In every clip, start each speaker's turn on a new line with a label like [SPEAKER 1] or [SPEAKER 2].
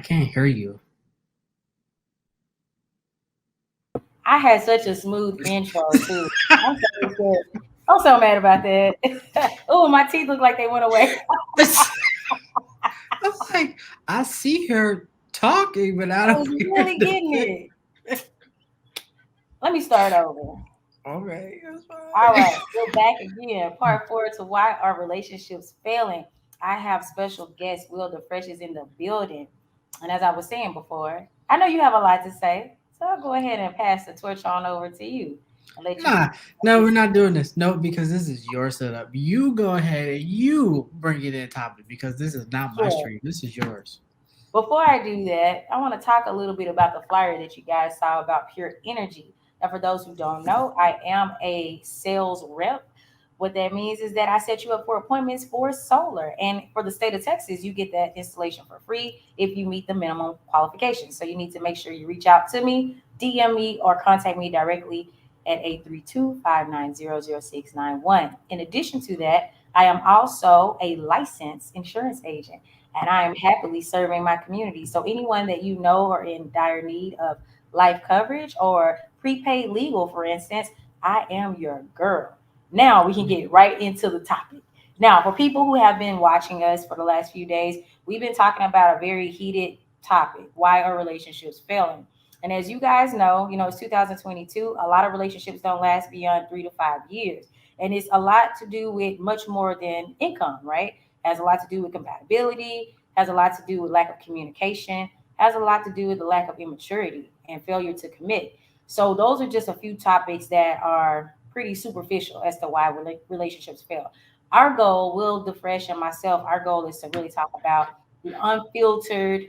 [SPEAKER 1] can't hear you.
[SPEAKER 2] I had such a smooth intro too. I'm so good. I'm so mad about that. Oh, my teeth look like they went away.
[SPEAKER 1] I'm like, I see her talking, but I
[SPEAKER 2] I
[SPEAKER 1] don't
[SPEAKER 2] was
[SPEAKER 1] hear
[SPEAKER 2] really
[SPEAKER 1] the
[SPEAKER 2] getting
[SPEAKER 1] thing.
[SPEAKER 2] it. Let me start over.
[SPEAKER 1] Okay, that's
[SPEAKER 2] All
[SPEAKER 1] fine.
[SPEAKER 2] right, we're back again. Part four to why are relationships failing? I have special guest Will the Fresh is in the building. And as I was saying before, I know you have a lot to say. So I'll go ahead and pass the torch on over to you and let you
[SPEAKER 1] Nah, no, we're not doing this. No, because this is your setup. You go ahead and you bring it in topic because this is not my
[SPEAKER 2] sure.
[SPEAKER 1] stream. This is yours.
[SPEAKER 2] Before I do that, I want to talk a little bit about the flyer that you guys saw about pure energy. Now, for those who don't know, I am a sales rep. What that means is that I set you up for appointments for solar. And for the state of Texas, you get that installation for free if you meet the minimum qualifications. So you need to make sure you reach out to me, DM me, or contact me directly at 832-590-0691. In addition to that, I am also a licensed insurance agent and I am happily serving my community. So anyone that you know are in dire need of life coverage or prepaid legal, for instance, I am your girl. Now we can get right into the topic. Now, for people who have been watching us for the last few days, we've been talking about a very heated topic. Why are relationships failing? And as you know, it's 2022. A lot of relationships don't last beyond 3 to 5 years. And it's a lot to do with much more than income, right? Has a lot to do with compatibility, has a lot to do with lack of communication, has a lot to do with the lack of immaturity and failure to commit. So those are just a few topics that are pretty superficial as to why relationships fail. Our goal, Will DeFresh and myself, our goal is to really talk about the unfiltered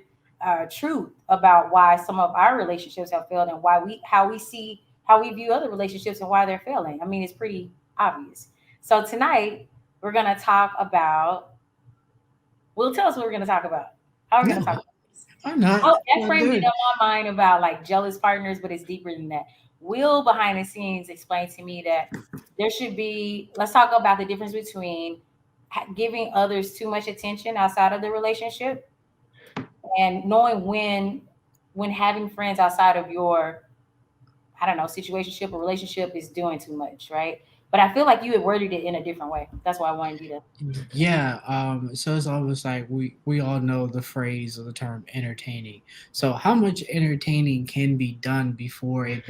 [SPEAKER 2] truth about why some of our relationships have failed and why how we view other relationships and why they're failing. I mean, it's pretty obvious. So tonight we're gonna talk about. Will, tell us what we're gonna talk about. How are we
[SPEAKER 1] No,
[SPEAKER 2] gonna talk about this?
[SPEAKER 1] I'm not.
[SPEAKER 2] Oh,
[SPEAKER 1] I'm
[SPEAKER 2] that
[SPEAKER 1] not
[SPEAKER 2] framed it
[SPEAKER 1] doing
[SPEAKER 2] on my mind about like jealous partners, but it's deeper than that. Will behind the scenes explained to me that there should be. Let's talk about the difference between giving others too much attention outside of the relationship and knowing when having friends outside of your I don't know situationship or relationship is doing too much, right? But I feel like you had worded it in a different way. That's why I wanted you to.
[SPEAKER 1] Yeah, so it's almost like we all know the phrase or the term entertaining. So how much entertaining can be done before it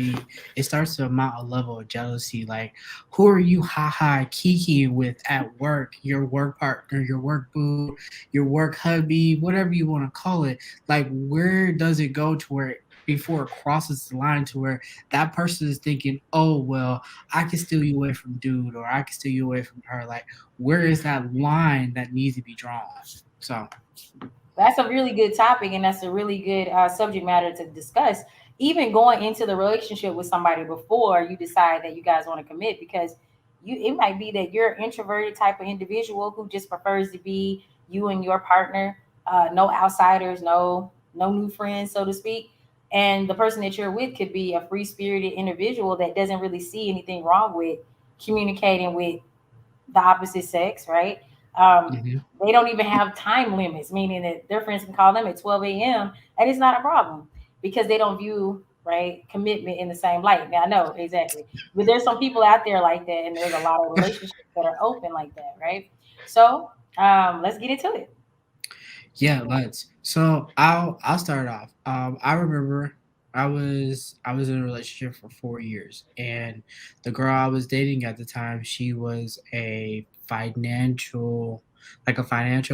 [SPEAKER 1] starts to amount a level of jealousy? Like, who are you haha kiki with at work? Your work partner, your work boo, your work hubby, whatever you want to call it. Like, where does it go to where before it crosses the line to where that person is thinking, oh well, I can steal you away from dude, or I can steal you away from her. Like, where is that line that needs to be drawn? So
[SPEAKER 2] That's a really good topic, and that's a really good subject matter to discuss. Even going into the relationship with somebody before you decide that you guys want to commit, because it might be that you're an introverted type of individual who just prefers to be you and your partner, no outsiders, no new friends, so to speak. And the person that you're with could be a free spirited individual that doesn't really see anything wrong with communicating with the opposite sex, right? Um,
[SPEAKER 1] mhm.
[SPEAKER 2] they don't even have time limits, meaning that their friends can call them at 12 a.m. and it's not a problem because they don't view right commitment in the same light. Now I know exactly, but there's some people out there like that, and there's a lot of relationships that are open like that, right? So let's get into it.
[SPEAKER 1] Yeah, let's. So I'll start off. I remember I was in a relationship for 4 years, and the girl I was dating at the time, she was a financial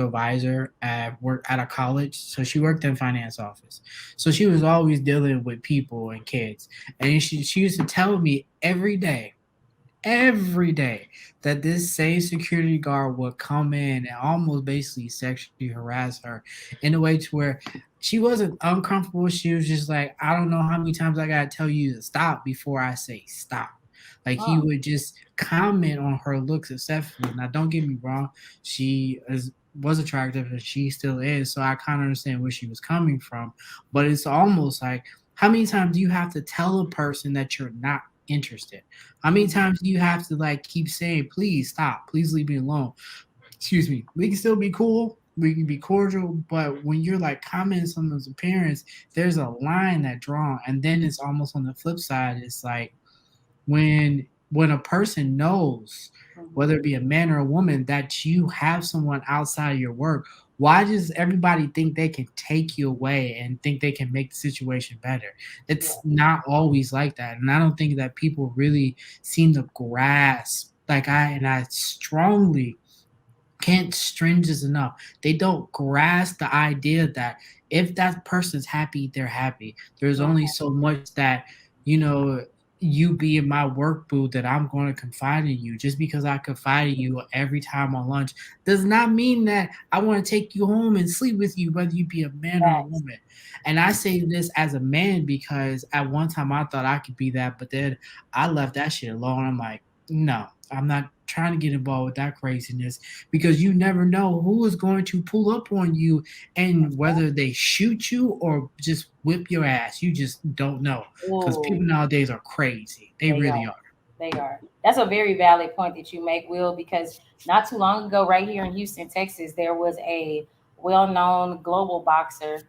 [SPEAKER 1] advisor at work at a college. So she worked in finance office. So she was always dealing with people and kids, and she used to tell me every day that this same security guard would come in and almost basically sexually harass her in a way to where she wasn't uncomfortable. She was just like, I don't know how many times I gotta tell you to stop before I say stop. Like, he
[SPEAKER 2] Mm,
[SPEAKER 1] would just comment on her looks excessively. Now, don't get me wrong, was attractive and she still is, so I kind of understand where she was coming from. But it's almost like, how many times do you have to tell a person that you're not interested? How many
[SPEAKER 2] mhm.
[SPEAKER 1] times do you have to like keep saying, please stop, please leave me alone? Excuse me, we can still be cool. we can be cordial, but when you're like commenting on someone's appearance, there's a line that drawn, and then it's almost on the flip side. It's like when a person knows,
[SPEAKER 2] Mhm.
[SPEAKER 1] whether it be a man or a woman, that you have someone outside of your work, why does everybody think they can take you away and think they can make the situation better? It's
[SPEAKER 2] Yeah.
[SPEAKER 1] not always like that, and I don't think that people really seem to grasp. Like I strongly can't string this enough. They don't grasp the idea that if that person's happy, they're happy. There's only
[SPEAKER 2] Mhm.
[SPEAKER 1] so much that, you know, you be in my work booth that I'm going to confide in you. Just because I confide in you every time on lunch does not mean that I want to take you home and sleep with you, whether you be a man or a
[SPEAKER 2] Facts.
[SPEAKER 1] woman. And I say this as a man because at one time I thought I could be that, but then I left that shit alone. I'm like, no, I'm not trying to get involved with that craziness because you never know who is going to pull up on you and whether they shoot you or just whip your ass. You just don't know because
[SPEAKER 2] Ooh.
[SPEAKER 1] people nowadays are crazy. They
[SPEAKER 2] They
[SPEAKER 1] really
[SPEAKER 2] are.
[SPEAKER 1] are.
[SPEAKER 2] They are. That's a very valid point that you make, Will, because not too long ago, right here in Houston, Texas, there was a well known global boxer,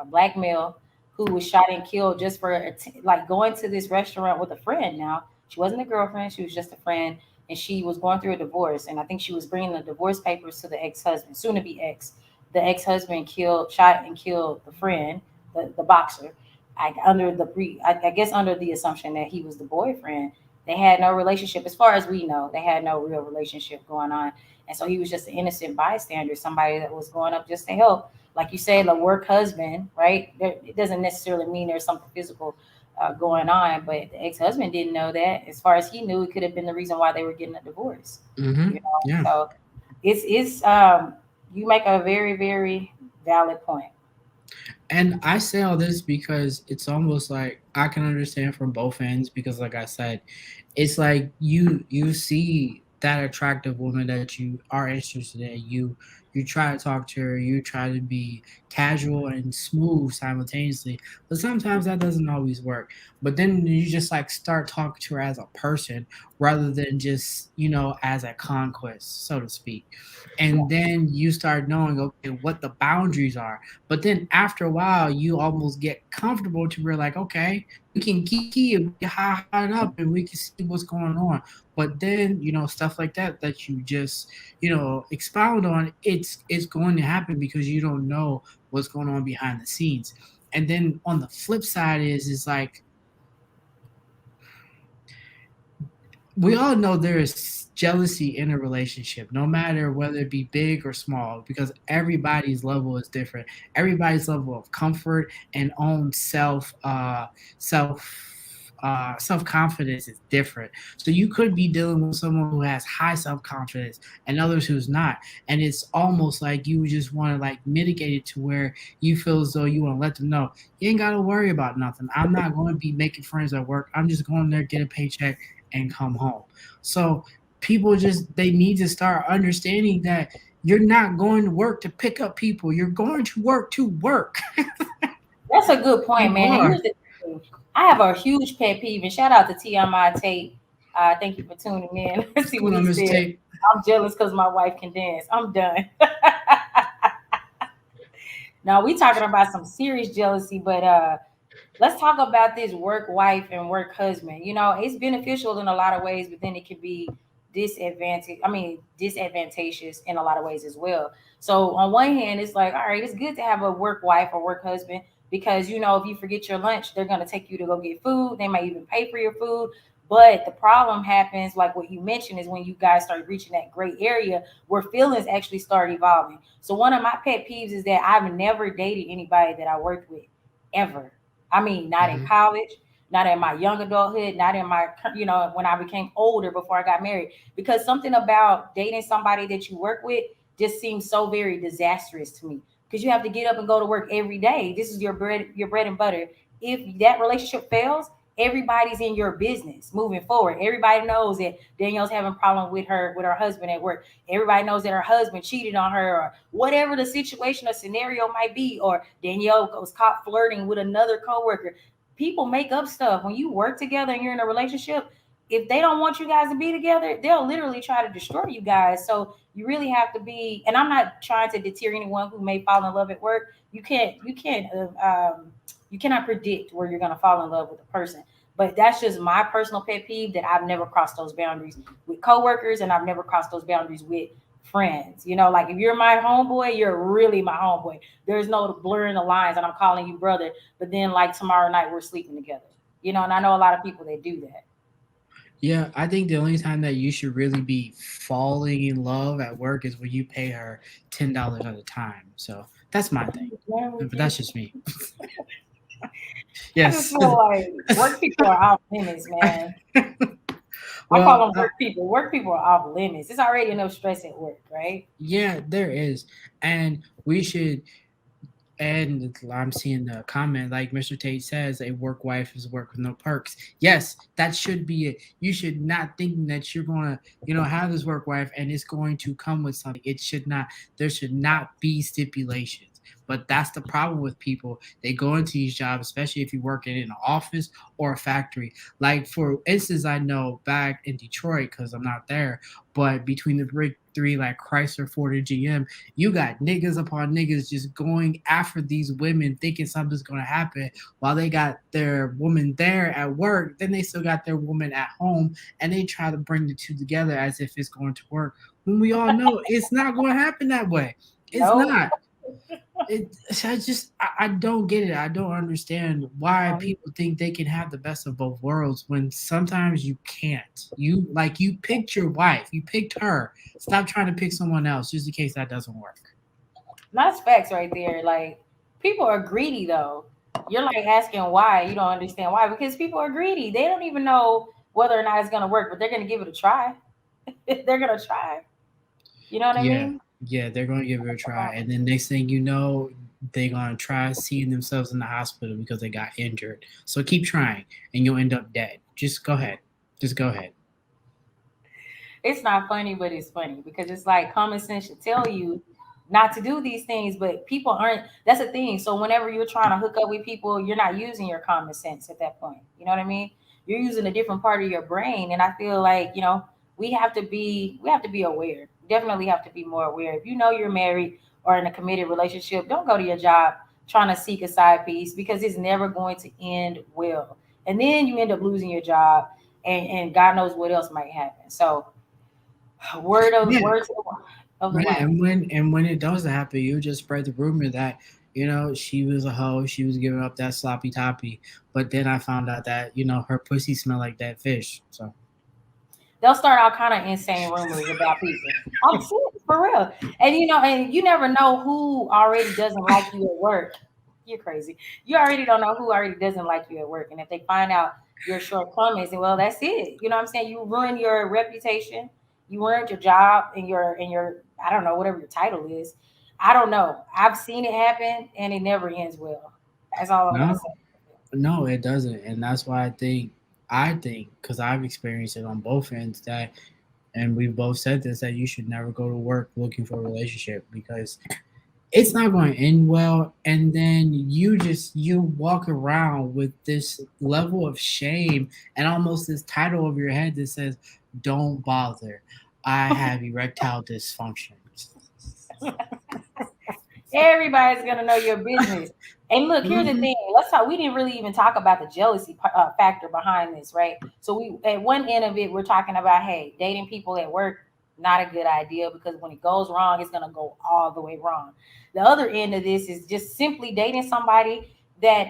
[SPEAKER 2] black male, who was shot and killed just for like going to this restaurant with a friend. Now, she wasn't a girlfriend, she was just a friend, and she was going through a divorce. And I think she was bringing the divorce papers to the ex husband, soon to be ex. The ex husband shot and killed the friend, the boxer. I guess under the assumption that he was the boyfriend. They had no relationship, as far as we know. They had no real relationship going on, and so he was just an innocent bystander, somebody that was going up just to help. Like you said, the work husband, right? It doesn't necessarily mean there's something physical going on, but the ex-husband didn't know that. As far as he knew, it could have been the reason why they were getting a divorce. You know,
[SPEAKER 1] Yeah.
[SPEAKER 2] so it's you make a very very valid point.
[SPEAKER 1] And I say all this because it's almost like I can understand from both ends because like I said, it's like you see that attractive woman that you are interested in, you try to talk to her, you try to be casual and smooth simultaneously, but sometimes that doesn't always work. But then you just like start talking to her as a person rather than just, as a conquest, so to speak.
[SPEAKER 2] Yeah,
[SPEAKER 1] And then you start knowing, okay, what the boundaries are. But then after a while you almost get comfortable to where like, okay, we can kiki and we can hide up and we can see what's going on. But then, stuff like that you just, expound on, it's going to happen because you don't know what's going on behind the scenes. And then on the flip side is like we all know there is jealousy in a relationship, no matter whether it be big or small, because everybody's level is different. Everybody's level of comfort and own self confidence is different. So you could be dealing with someone who has high self confidence and others who's not, and it's almost like you just want to like mitigate it to where you feel as though you want to let them know you ain't got to worry about nothing. I'm not going to be making friends at work. I'm just going there, get a paycheck, and come home. So people just they need to start understanding that you're not going to work to pick up people. You're going to work to work.
[SPEAKER 2] that's a good point,
[SPEAKER 1] You
[SPEAKER 2] man. And
[SPEAKER 1] are.
[SPEAKER 2] here's the thing: I have a huge pet peeve, and shout out to TMI Tate. Thank you for tuning in. Let's
[SPEAKER 1] What's
[SPEAKER 2] see what
[SPEAKER 1] going on,
[SPEAKER 2] he
[SPEAKER 1] Mr.
[SPEAKER 2] said.
[SPEAKER 1] Tate?
[SPEAKER 2] I'm jealous because my wife can dance. I'm done. Now we talking about some serious jealousy, but let's talk about this work wife and work husband. You know, it's beneficial in a lot of ways, but then it can be disadvantageous in a lot of ways as well. So on one hand, it's like, all right, it's good to have a work wife or work husband because if you forget your lunch, they're gonna take you to go get food. They might even pay for your food. But the problem happens, like what you mentioned, is when you guys start reaching that gray area where feelings actually start evolving. So one of my pet peeves is that I've never dated anybody that I worked with ever. I mean, not in
[SPEAKER 1] Hmm.
[SPEAKER 2] college, not in my young adulthood, not in my, when I became older before I got married. Because something about dating somebody that you work with just seems so very disastrous to me. Because you have to get up and go to work every day. This is your bread and butter. If that relationship fails, everybody's in your business moving forward. Everybody knows that Danielle's having a problem with her husband at work. Everybody knows that her husband cheated on her, or whatever the situation or scenario might be, or Danielle was caught flirting with another coworker. People make up stuff when you work together and you're in a relationship. if they don't want you guys to be together, they'll literally try to destroy you guys. So you really have to be. And I'm not trying to deter anyone who may fall in love at work. You cannot predict where you're gonna fall in love with a person. But that's just my personal pet peeve that I've never crossed those boundaries with coworkers, and I've never crossed those boundaries with friends. You know, like if you're my homeboy, you're really my homeboy. There's no blurring the lines, and I'm calling you brother. But then, like tomorrow night, we're sleeping together. You know, and I know a lot of people that do that.
[SPEAKER 1] Yeah, I think the only time that you should really be falling in love at work is when you pay her $10 at a time. So that's my thing.
[SPEAKER 2] Man, with
[SPEAKER 1] But
[SPEAKER 2] you.
[SPEAKER 1] that's just me.
[SPEAKER 2] I just
[SPEAKER 1] Yes.
[SPEAKER 2] feel like work people are off limits, man. I call
[SPEAKER 1] Well,
[SPEAKER 2] them work people. Work people are off limits. It's already enough stress at work, right?
[SPEAKER 1] yeah, there is. And we should, and I'm seeing the comment like Mr. Tate says, a work wife is work with no perks. Yes, that should be it. You should not think that you're gonna, have this work wife and it's going to come with something. It should not. There should not be stipulations. But that's the problem with people. They go into these jobs, especially if you're working in an office or a factory. Like for instance, I know back in Detroit because I'm not there, but between the big three like Chrysler, Ford, and GM, you got niggas upon niggas just going after these women, thinking something's gonna happen while they got their woman there at work. Then they still got their woman at home, and they try to bring the two together as if it's going to work. When we all know it's not going to happen that way. It's
[SPEAKER 2] No.
[SPEAKER 1] not. I don't get it. I don't understand why people think they can have the best of both worlds when sometimes you can't. You picked your wife, you picked her. Stop trying to pick someone else just in case that doesn't work.
[SPEAKER 2] That's facts right there. Like people are greedy though. You're like asking why. You don't understand why because people are greedy. They don't even know whether or not it's gonna work, but they're gonna give it a try. They're gonna try. You know what I
[SPEAKER 1] Yeah,
[SPEAKER 2] mean?
[SPEAKER 1] yeah, they're gonna give it a try, and then next thing you know, they're gonna try seeing themselves in the hospital because they got injured. So keep trying, and you'll end up dead. Just go ahead. Just go ahead.
[SPEAKER 2] It's not funny, but it's funny because it's like common sense should tell you not to do these things, but people aren't. That's the thing. So whenever you're trying to hook up with people, you're not using your common sense at that point. You know what I mean? You're using a different part of your brain, and I feel like we have to be aware. Definitely have to be more aware. If you know you're married or in a committed relationship, don't go to your job trying to seek a side piece because it's never going to end well. And then you end up losing your job, and God knows what else might happen. So
[SPEAKER 1] Yeah,
[SPEAKER 2] words of the
[SPEAKER 1] yeah,
[SPEAKER 2] wise.
[SPEAKER 1] and when it does happen, you just spread the rumor that she was a hoe, she was giving up that sloppy toppy. But then I found out that her pussy smelled like that fish. So
[SPEAKER 2] They'll start all kind of insane rumors about people. I'm serious for real. And you never know who already doesn't like you at work. You're crazy. You already don't know who already doesn't like you at work. And if they find out your shortcomings, and well, that's it. You know what I'm saying? You ruin your reputation, you ruined your job and your I don't know, whatever your title is. I don't know. I've seen it happen and it never ends well. That's all I'm gonna
[SPEAKER 1] no,
[SPEAKER 2] say.
[SPEAKER 1] no, it doesn't, and that's why I think because I've experienced it on both ends that, and we've both said this, that you should never go to work looking for a relationship because it's not going to end well, and then you walk around with this level of shame and almost this title over your head that says don't bother, I have erectile dysfunction.
[SPEAKER 2] Everybody's gonna know your business. And look, here's the
[SPEAKER 1] Mhm.
[SPEAKER 2] thing. Let's talk. We didn't really even talk about the jealousy factor behind this, right? So we at one end of it, we're talking about, hey, dating people at work, not a good idea because when it goes wrong, it's gonna go all the way wrong. The other end of this is just simply dating somebody that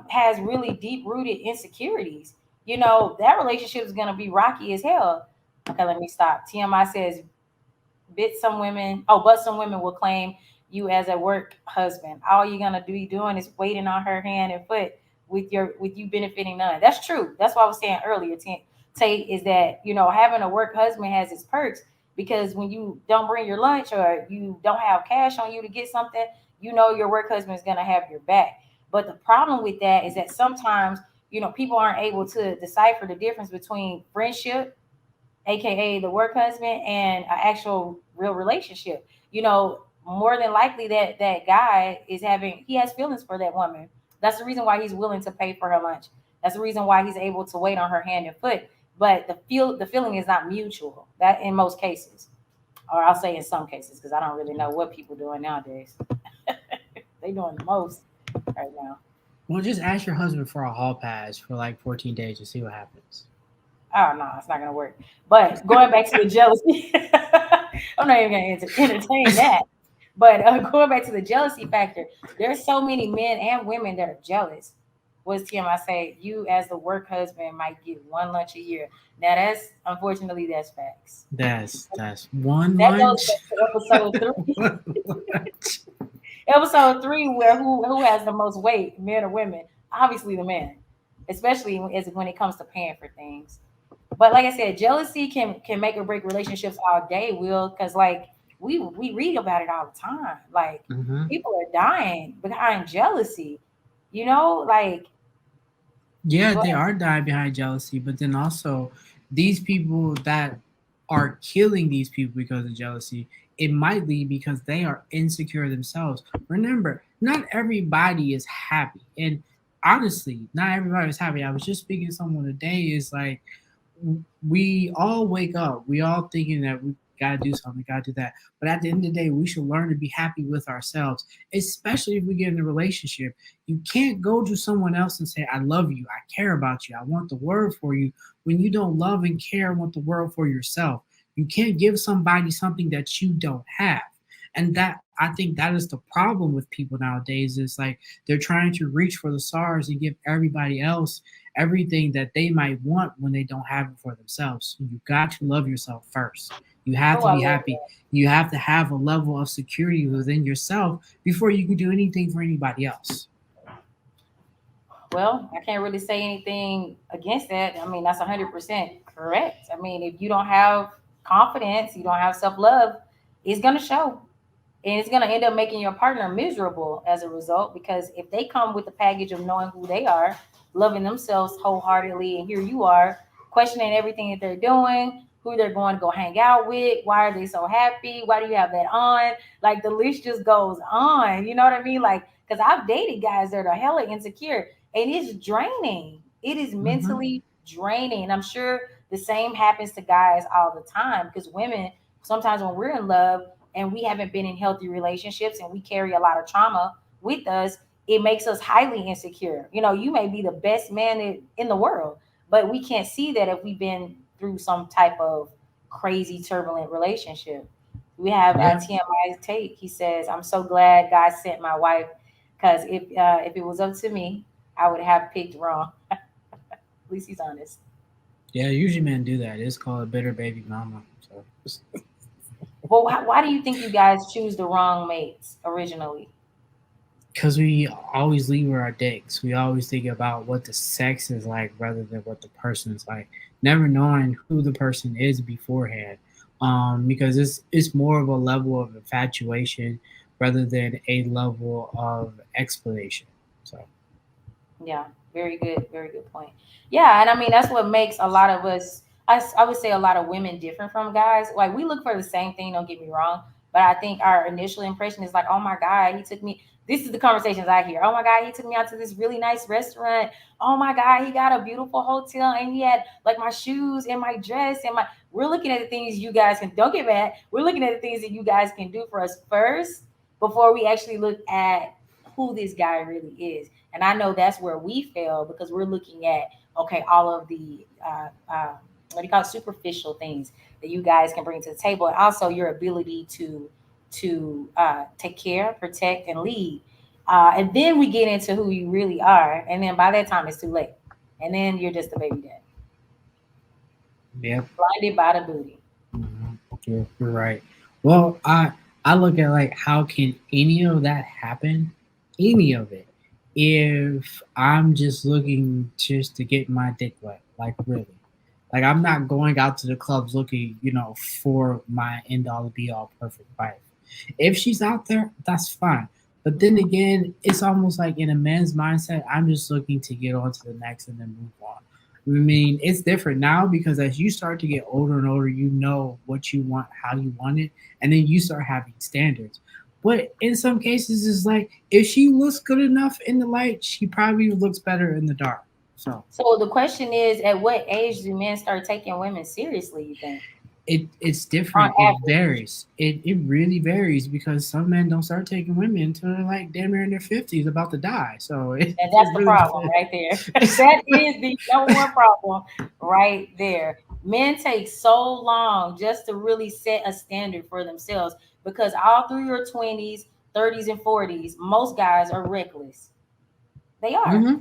[SPEAKER 2] has really deep rooted insecurities. That relationship is gonna be rocky as hell. Okay, let me stop. TMI says but some women will claim you as a work husband. All you're gonna be doing is waiting on her hand and foot with you benefiting none. That's true. That's what I was saying earlier, Tate, is that having a work husband has its perks because when you don't bring your lunch or you don't have cash on you to get something, your work husband is gonna have your back. But the problem with that is that sometimes people aren't able to decipher the difference between friendship, aka the work husband, and an actual real relationship. More than likely that guy he has feelings for that woman. That's the reason why he's willing to pay for her lunch. That's the reason why he's able to wait on her hand and foot. but the feeling is not mutual. That in most cases, or I'll say in some cases, because I don't really know what people doing nowadays. They doing the most right now.
[SPEAKER 1] Well, just ask your husband for a hall pass for like 14 days and see what happens.
[SPEAKER 2] Oh no, it's not gonna work. But going back to the jealousy, I'm not even gonna entertain that. But going back to the jealousy factor, there's so many men and women that are jealous. What's Tim? I say you as the work husband might get one lunch a year. Now that's unfortunately that's facts.
[SPEAKER 1] That's one
[SPEAKER 2] That goes
[SPEAKER 1] lunch.
[SPEAKER 2] back to episode three.
[SPEAKER 1] One lunch.
[SPEAKER 2] Episode three, where who has the most weight, men or women? Obviously the man, especially when it comes to paying for things. But like I said, jealousy can make or break relationships all day, Will, because like we read about it all the time. Like
[SPEAKER 1] Mhm.
[SPEAKER 2] people are dying behind jealousy, you know, like
[SPEAKER 1] Yeah,
[SPEAKER 2] go
[SPEAKER 1] they
[SPEAKER 2] ahead.
[SPEAKER 1] are dying behind jealousy, but then also these people that are killing these people because of jealousy, it might be because they are insecure themselves. Remember, not everybody is happy. And honestly, not everybody is happy. I was just speaking to someone today, is like we all wake up, we all thinking that we gotta do something, gotta do that. But at the end of the day, we should learn to be happy with ourselves, especially if we get in a relationship. You can't go to someone else and say, I love you, I care about you, I want the world for you, when you don't love and care and want the world for yourself. You can't give somebody something that you don't have. And that, I think that is the problem with people nowadays, is like they're trying to reach for the stars and give everybody else everything that they might want when they don't have it for themselves. So you got to love yourself first. You have
[SPEAKER 2] Oh,
[SPEAKER 1] to
[SPEAKER 2] I
[SPEAKER 1] be
[SPEAKER 2] love
[SPEAKER 1] happy. You have to have a level of security within yourself before you can do anything for anybody else.
[SPEAKER 2] well, I can't really say anything against that. I mean, that's 100% correct. I mean, if you don't have confidence, you don't have self love, it's gonna show. And it's going to end up making your partner miserable as a result, because if they come with the package of knowing who they are, loving themselves wholeheartedly, and here you are questioning everything that they're doing, who they're going to go hang out with, why are they so happy, why do you have that on, like the list just goes on, you know what I mean? Like, because I've dated guys that are hella insecure, and it's draining. It is
[SPEAKER 1] Hmm.
[SPEAKER 2] mentally draining. I'm sure the same happens to guys all the time, because women sometimes when we're in love and we haven't been in healthy relationships and we carry a lot of trauma with us, it makes us highly insecure. You know, you may be the best man in the world, but we can't see that if we've been through some type of crazy turbulent relationship. We have
[SPEAKER 1] Yeah.
[SPEAKER 2] TMI Tate. He says, "I'm so glad God sent my wife, because if it was up to me, I would have picked wrong." At least he's honest.
[SPEAKER 1] Yeah, usually men do that. It's called a bitter baby mama. So
[SPEAKER 2] Well, why do you think you guys choose the wrong mates originally?
[SPEAKER 1] because we always leave with our dicks. We always think about what the sex is like rather than what the person is like, never knowing who the person is beforehand. Because it's more of a level of infatuation rather than a level of explanation. So
[SPEAKER 2] Yeah, very good point. Yeah, and I mean that's what makes a lot of us, I would say a lot of women different from guys. Like we look for the same thing, don't get me wrong, but I think our initial impression is like, oh my God, he took me. This is the conversations I hear. Oh my God, he took me out to this really nice restaurant. Oh my God, he got a beautiful hotel and he had like my shoes and my dress and my. We're looking at the things you guys can. Don't get mad. We're looking at the things that you guys can do for us first before we actually look at who this guy really is. And I know that's where we fail, because we're looking at, okay, all of the what do you call it, superficial things that you guys can bring to the table, and also your ability to take care, protect, and lead. And then we get into who you really are, and then by that time it's too late, and then you're just a baby dad,
[SPEAKER 1] yeah.
[SPEAKER 2] blinded by the booty.
[SPEAKER 1] Mhm. You're right. Well, I look at like how can any of that happen, any of it, if I'm just looking just to get my dick wet, like really, like I'm not going out to the clubs looking, for my end all be all perfect wife. If she's out there, that's fine. But then again, it's almost like in a man's mindset, I'm just looking to get on to the next and then move on. I mean, it's different now because as you start to get older and older, you know what you want, how you want it, and then you start having standards. But in some cases, it's like if she looks good enough in the light, she probably looks better in the dark. So
[SPEAKER 2] So the question is, at what age do men start taking women seriously, you think?
[SPEAKER 1] it's
[SPEAKER 2] On
[SPEAKER 1] different. It
[SPEAKER 2] average.
[SPEAKER 1] varies. It really varies because some men don't start taking women until they're like damn near in their 50s, about to die. So
[SPEAKER 2] And
[SPEAKER 1] it
[SPEAKER 2] that's the
[SPEAKER 1] really
[SPEAKER 2] problem
[SPEAKER 1] depends.
[SPEAKER 2] right there. That is the number one problem right there. Men take so long just to really set a standard for themselves because all through your 20s, 30s, and 40s, most guys are reckless. They are.
[SPEAKER 1] Hmm.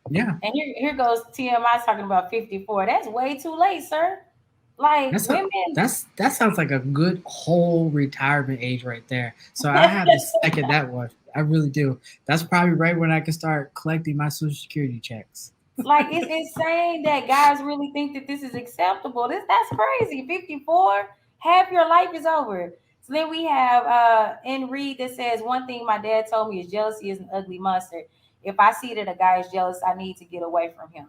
[SPEAKER 1] Yeah,
[SPEAKER 2] And here goes TMI talking about 54. That's way too late, sir. Like
[SPEAKER 1] that's a
[SPEAKER 2] women,
[SPEAKER 1] that sounds like a good whole retirement age right there. So I have to second that one. I really do. That's probably right when I can start collecting my social security checks.
[SPEAKER 2] like it's insane that guys really think that this is acceptable. That's crazy. 54, half your life is over. So then we have in Reed that says one thing my dad told me is jealousy is an ugly monster. If I see that a guy is jealous, I need to get away from him.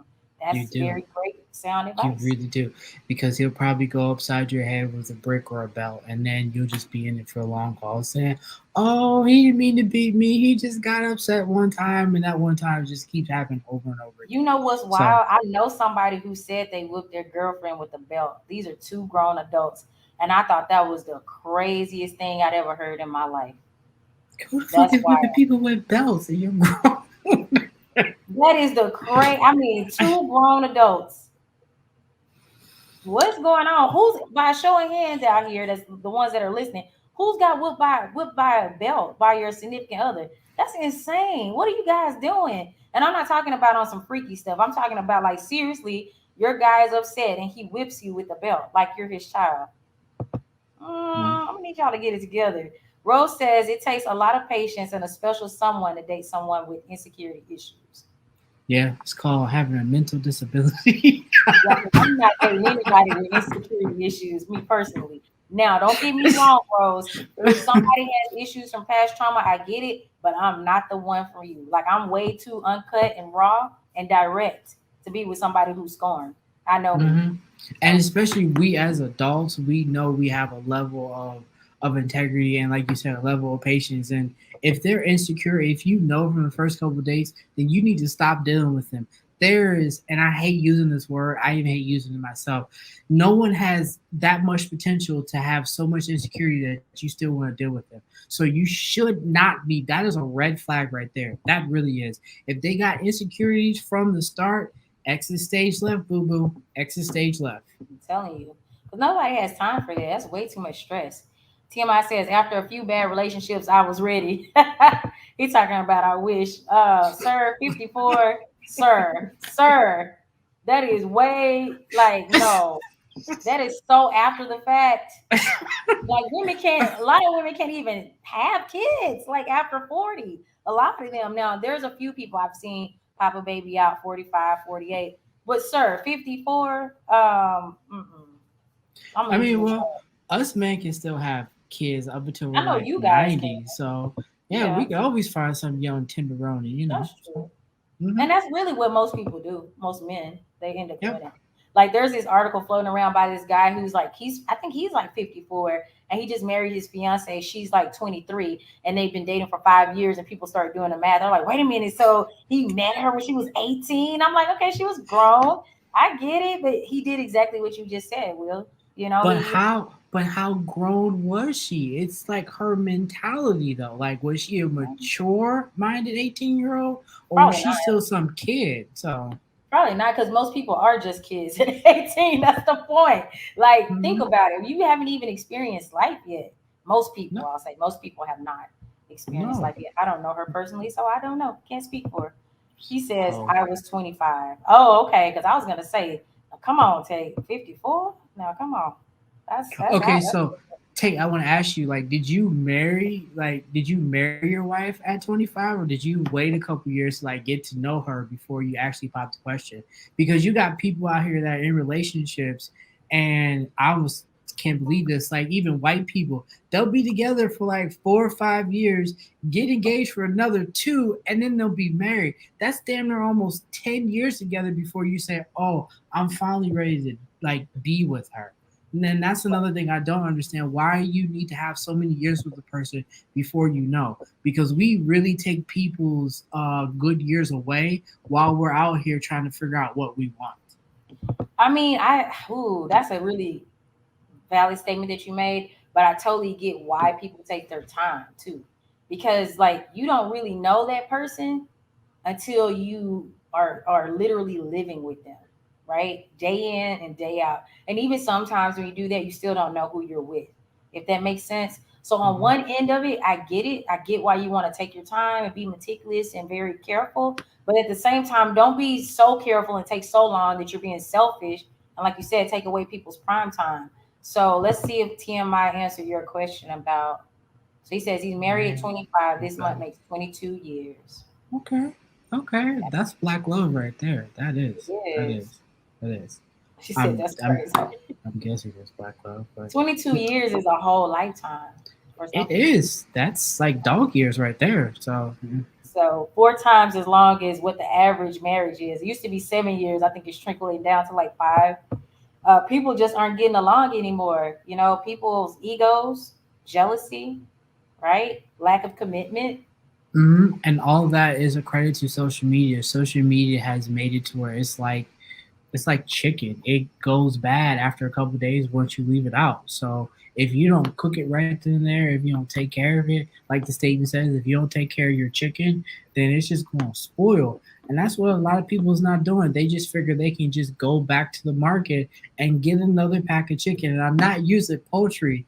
[SPEAKER 1] You
[SPEAKER 2] That's
[SPEAKER 1] do.
[SPEAKER 2] very great sound
[SPEAKER 1] You
[SPEAKER 2] advice.
[SPEAKER 1] really do. Because he'll probably go upside your head with a brick or a belt, and then you'll just be in it for a long haul saying, oh, he didn't mean to beat me. He just got upset one time, and that one time just keeps happening over and over
[SPEAKER 2] You
[SPEAKER 1] again.
[SPEAKER 2] know what's
[SPEAKER 1] So,
[SPEAKER 2] wild? I know somebody who said they whipped their girlfriend with a belt. These are two grown adults. And I thought that was the craziest thing I'd ever heard in my life.
[SPEAKER 1] who the fuck
[SPEAKER 2] That's
[SPEAKER 1] is whipping
[SPEAKER 2] wild.
[SPEAKER 1] people with belts and you're grown?
[SPEAKER 2] That is the I mean, two grown adults. What's going on? Who's by showing hands out here? That's the ones that are listening. Who's got whipped by a belt by your significant other? That's insane. What are you guys doing? And I'm not talking about on some freaky stuff. I'm talking about like seriously, your guy is upset and he whips you with the belt like you're his child.
[SPEAKER 1] Well,
[SPEAKER 2] I'm gonna need y'all to get it together. Rose says it takes a lot of patience and a special someone to date someone with insecurity issues.
[SPEAKER 1] yeah, it's called having a mental disability.
[SPEAKER 2] Yeah, 'cause I'm not dating anybody with insecurity issues, me personally. Now, don't get me wrong, Rose. If somebody has issues from past trauma, I get it, but I'm not the one for you. Like I'm way too uncut and raw and direct to be with somebody who's scorned. I know me.
[SPEAKER 1] Hmm. And
[SPEAKER 2] So
[SPEAKER 1] especially we as adults, we know we have a level of integrity and, like you said, a level of patience. And if they're insecure, if you know from the first couple of dates, then you need to stop dealing with them. There is, and I hate using this word, I even hate using it myself. No one has that much potential to have so much insecurity that you still want to deal with them. So you should not be. That is a red flag right there. That really is. If they got insecurities from the start, exit stage left, boo boo. Exit stage left.
[SPEAKER 2] I'm telling you, because nobody has time for that. That's way too much stress. TMI says after a few bad relationships, I was ready. He's talking about I wish, sir, 54, sir. That is way like no. That is so after the fact. Like women can't. A lot of women can't even have kids. Like after 40, a lot of them. Now there's a few people I've seen pop a baby out 45, 48. But sir, 54. I'm gonna
[SPEAKER 1] I
[SPEAKER 2] need you
[SPEAKER 1] mean,
[SPEAKER 2] to
[SPEAKER 1] well,
[SPEAKER 2] show.
[SPEAKER 1] us men can still have kids up until
[SPEAKER 2] I
[SPEAKER 1] we're
[SPEAKER 2] know
[SPEAKER 1] like
[SPEAKER 2] you guys can.
[SPEAKER 1] 90. So, yeah, we
[SPEAKER 2] Yeah,
[SPEAKER 1] can always find some young tenderoni.
[SPEAKER 2] that's
[SPEAKER 1] So,
[SPEAKER 2] true.
[SPEAKER 1] hmm.
[SPEAKER 2] And that's really what most people do. Most men, they end up doing
[SPEAKER 1] Yep.
[SPEAKER 2] it. Like there's this article floating around by this guy who's like I think he's like 54 and he just married his fiance. She's like 23 and they've been dating for 5 years and people start doing the math. They're like, wait a minute, so he met her when she was 18. I'm like, okay, she was grown. I get it, but he did exactly what you just said, Will. You know, he
[SPEAKER 1] But how grown was she? It's like her mentality though. Like, was she a mature minded 18-year-old, or was
[SPEAKER 2] probably
[SPEAKER 1] she
[SPEAKER 2] not.
[SPEAKER 1] still some kid? So,
[SPEAKER 2] Probably not, because most people are just kids at 18. That's the point. Like, think
[SPEAKER 1] mhm.
[SPEAKER 2] about it. You haven't even experienced life yet. Most people,
[SPEAKER 1] No,
[SPEAKER 2] I'll say, most people have not experienced
[SPEAKER 1] no.
[SPEAKER 2] life yet. I don't know her personally, so I don't know. Can't speak for her. He says,
[SPEAKER 1] Oh,
[SPEAKER 2] I was 25. Oh, okay. Because I was going to say, come on, Tate. 54? Now, come on. That's
[SPEAKER 1] okay.
[SPEAKER 2] hot.
[SPEAKER 1] So, Tate, I want to ask you, like, did you marry your wife at 25, or did you wait a couple years to like get to know her before you actually popped the question? Because you got people out here that are in relationships, and I was can't believe this. Like, even white people, they'll be together for like 4 or 5 years, get engaged for another two, and then they'll be married. That's damn near almost 10 years together before you say, "Oh, I'm finally ready to like be with her." And then that's another thing I don't understand why you need to have so many years with the person before you know. Because we really take people's good years away while we're out here trying to figure out what we want.
[SPEAKER 2] I mean, that's a really valid statement that you made, but I totally get why people take their time too. Because like you don't really know that person until you are literally living with them, right? Day in and day out. And even sometimes when you do that, you still don't know who you're with, if that makes sense. So on
[SPEAKER 1] Mhm.
[SPEAKER 2] one end of it, I get it. I get why you want to take your time and be meticulous and very careful. But at the same time, don't be so careful and take so long that you're being selfish. And like you said, take away people's prime time. So let's see if TMI answered your question about. So he says he's married at
[SPEAKER 1] Man,
[SPEAKER 2] 25. This
[SPEAKER 1] okay.
[SPEAKER 2] month makes 22 years.
[SPEAKER 1] Okay. Okay. That's black love right there. That is. That
[SPEAKER 2] It is.
[SPEAKER 1] is. That is.
[SPEAKER 2] She said
[SPEAKER 1] I'm
[SPEAKER 2] that's
[SPEAKER 1] I'm
[SPEAKER 2] crazy.
[SPEAKER 1] I'm guessing it's black love, but
[SPEAKER 2] 22 years is a whole lifetime for some
[SPEAKER 1] it
[SPEAKER 2] people.
[SPEAKER 1] is. That's like dog years right there. So
[SPEAKER 2] So 4 times as long as what the average marriage is. It used to be 7 years. I think it's trickling down to like 5. People just aren't getting along anymore. You know, people's egos, jealousy, right? Lack of commitment.
[SPEAKER 1] and all of that is a credit to social media. Social media has made it to where it's like chicken. It goes bad after a couple of days once you leave it out. So if you don't cook it right then and there, if you don't take care of it, like the statement says, if you don't take care of your chicken, then it's just going to spoil. And that's what a lot of people is not doing. They just figure they can just go back to the market and get another pack of chicken. And I'm not using poultry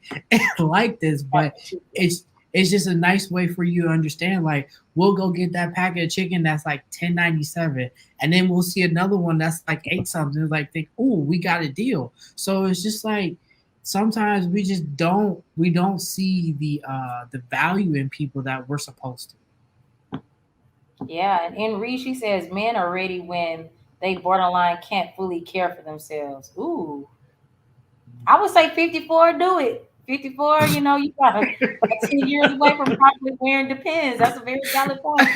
[SPEAKER 1] like this, but it's just a nice way for you to understand. Like we'll go get that packet of chicken that's like 10.97, and then we'll see another one that's like eight something. It's like think, oh, we got a deal. So it's just like sometimes we don't see the value in people that we're supposed to.
[SPEAKER 2] Yeah, and in Reed, she says men are ready when they borderline can't fully care for themselves. Ooh, I would say 54, do it. 54, you got about 10 years away from probably wearing Depends. That's a very valid point.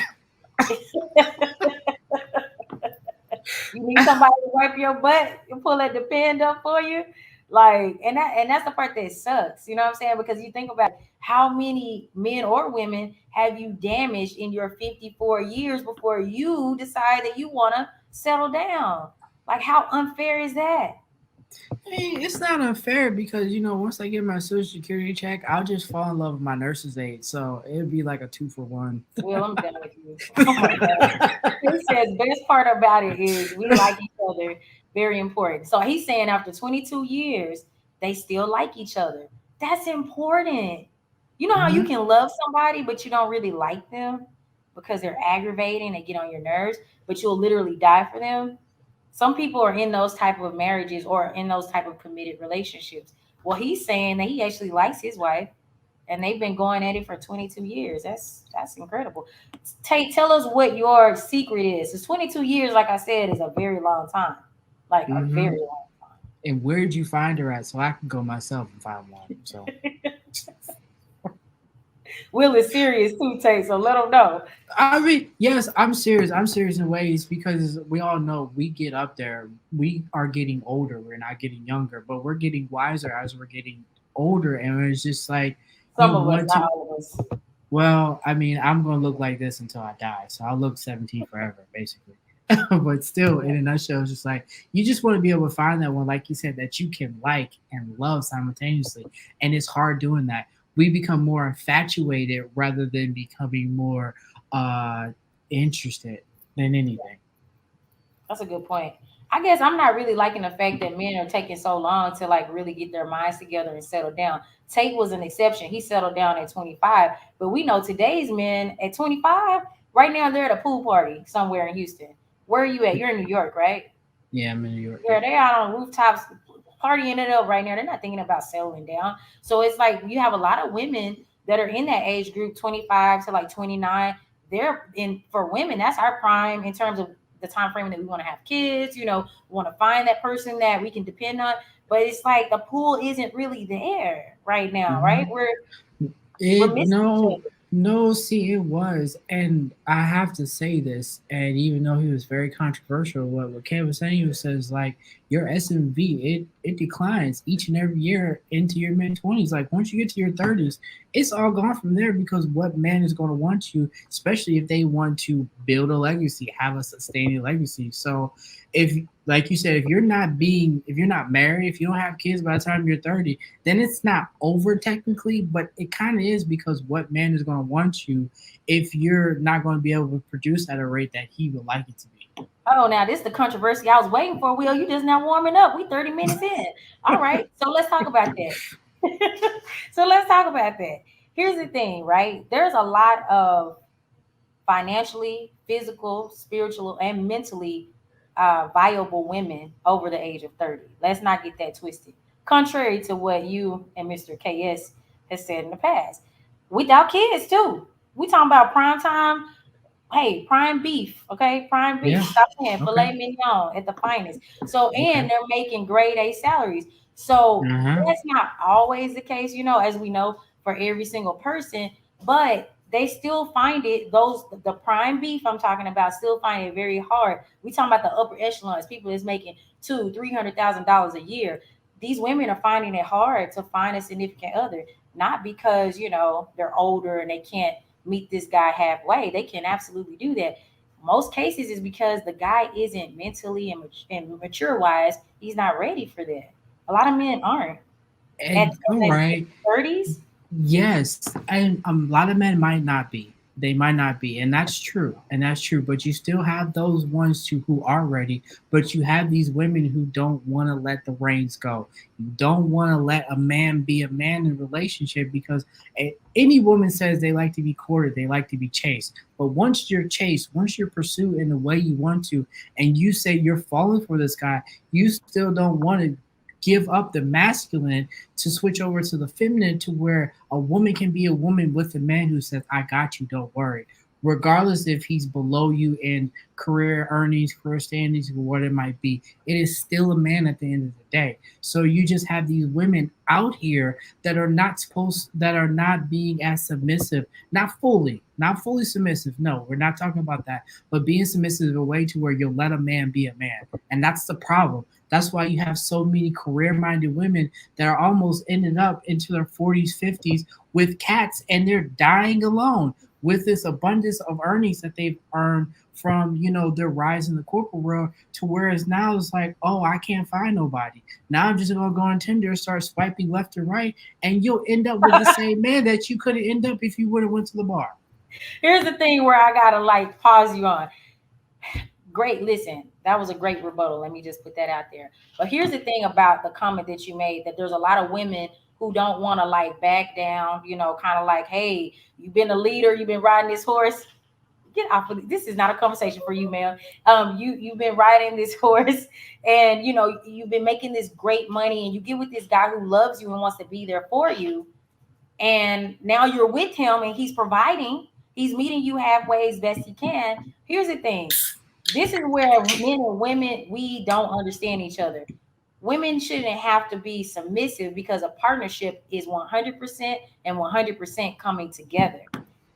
[SPEAKER 2] You need somebody to wipe your butt and pull that Depend up for you. Like, and that's the part that sucks. You know what I'm saying? Because you think about it, how many men or women have you damaged in your 54 years before you decide that you want to settle down? Like, how unfair is that?
[SPEAKER 1] Hey, it's not unfair because once I get my social security check, I'll just fall in love with my nurse's aide. So it'd be like a 2 for 1.
[SPEAKER 2] Well, I'm done with you. Oh my God. He says best part about it is we like each other. Very important. So he's saying after 22 years, they still like each other. That's important. You know how you
[SPEAKER 1] Hmm.
[SPEAKER 2] can love somebody, but you don't really like them because they're aggravating, they get on your nerves, but you'll literally die for them. Some people are in those type of marriages or in those type of committed relationships. Well, he's saying that he actually likes his wife and they've been going at it for 22 years. That's incredible. Tell us what your secret is. It's 22 years, like I said, is a very long time. Like a
[SPEAKER 1] Hmm.
[SPEAKER 2] very long
[SPEAKER 1] And where'd you find her at? So I can go myself and find one. So
[SPEAKER 2] time. Will is serious too, Tate, so let them know.
[SPEAKER 1] I mean, yes, I'm serious. I'm serious in ways because we all know we get up there. We are getting older. We're not getting younger, but we're getting wiser as we're getting older. And it's just like you
[SPEAKER 2] Some of us,
[SPEAKER 1] want
[SPEAKER 2] not
[SPEAKER 1] to.
[SPEAKER 2] all of us.
[SPEAKER 1] Well, I mean, I'm gonna look like this until I die, so I'll look 17 forever, basically. But still, in a nutshell, it's just like you just want to be able to find that one, like you said, that you can like and love simultaneously, and it's hard doing that. We become more infatuated rather than becoming more uh interested than anything.
[SPEAKER 2] That's a good point. I guess I'm not really liking the fact that men are taking so long to like really get their minds together and settle down. Tate was an exception. He settled down at 25, but we know today's men at 25, right now they're at a pool party somewhere in Houston. Where are you at? You're in New York, right?
[SPEAKER 1] Yeah, I'm in New York.
[SPEAKER 2] Yeah, they're out on rooftops partying it up right now. They're not thinking about settling down. So it's like you have a lot of women that are in that age group, 25 to like 29. They're in for women, that's our prime in terms of the time frame that we want to have kids, we want to find that person that we can depend on. But it's like the pool isn't really there right now, right?
[SPEAKER 1] Hmm.
[SPEAKER 2] We're
[SPEAKER 1] It
[SPEAKER 2] missing each
[SPEAKER 1] no
[SPEAKER 2] other.
[SPEAKER 1] no see it was, and I have to say this, and even though he was very controversial, what Ken was saying, he says like your SMV, it declines each and every year into your mid 20s. Like once you get to your 30s, it's all gone from there because what man is going to want you, especially if they want to build a legacy, have a sustaining legacy. So if, like you said, if you're not married, if you don't have kids by the time you're 30, then it's not over technically, but it kind of is because what man is going to want you if you're not going to be able to produce at a rate that he would like it to be.
[SPEAKER 2] Oh, now this is the controversy I was waiting for. Will, you just now warming up? We 30 minutes in. All right, so let's talk about that. So let's talk about that. Here's the thing, right? There's a lot of financially, physical, spiritual, and mentally viable women over the age of 30. Let's not get that twisted. Contrary to what you and Mr. KS has said in the past, without kids too. We talking about prime time. Hey, prime beef, okay? Prime beef.
[SPEAKER 1] Yeah.
[SPEAKER 2] Stop saying
[SPEAKER 1] Okay.
[SPEAKER 2] filet mignon at the finest. So,
[SPEAKER 1] Okay.
[SPEAKER 2] and they're making grade A salaries. So
[SPEAKER 1] Uh-huh.
[SPEAKER 2] that's not always the case, as we know, for every single person, but they still find it, those the prime beef I'm talking about still find it very hard. We talking about the upper echelons, people that's making $200,000-300,000 a year. These women are finding it hard to find a significant other, not because they're older and they can't meet this guy halfway. They can absolutely do that. Most cases is because the guy isn't mentally and mature wise. He's not ready for that. A lot of men aren't at,
[SPEAKER 1] And you're
[SPEAKER 2] at
[SPEAKER 1] right.
[SPEAKER 2] 30s.
[SPEAKER 1] Yes, and a lot of men might not be. They might not be, and that's true. And that's true. But you still have those ones too who are ready. But you have these women who don't want to let the reins go. You don't want to let a man be a man in a relationship because any woman says they like to be courted, they like to be chased. But once you're chased, once you're pursued in the way you want to, and you say you're falling for this guy, you still don't want to give up the masculine to switch over to the feminine to where a woman can be a woman with a man who says, I got you, don't worry. Regardless if he's below you in career earnings, career standings, or what it might be, it is still a man at the end of the day. So you just have these women out here that are not being as submissive, not fully submissive. No, we're not talking about that, but being submissive in a way to where you'll let a man be a man. And that's the problem. That's why you have so many career minded women that are almost ending up into their 40s, 50s with cats and they're dying alone with this abundance of earnings that they've earned from, their rise in the corporate world to whereas now it's like, oh, I can't find nobody. Now I'm just gonna go on Tinder, start swiping left and right, and you'll end up with the same man that you couldn't end up if you would have went to the bar.
[SPEAKER 2] Here's the thing where I gotta like pause you on. Great, listen, that was a great rebuttal. Let me just put that out there. But here's the thing about the comment that you made, that there's a lot of women who don't want to like back down, kind of like, hey, you've been a leader, you've been riding this horse. Get off of this. Is not a conversation for you, ma'am. You've been riding this horse, and you've been making this great money, and you get with this guy who loves you and wants to be there for you, and now you're with him and he's providing, he's meeting you halfway as best he can. Here's the thing, this is where men and women, we don't understand each other. Women shouldn't have to be submissive because a partnership is 100% and 100% coming together.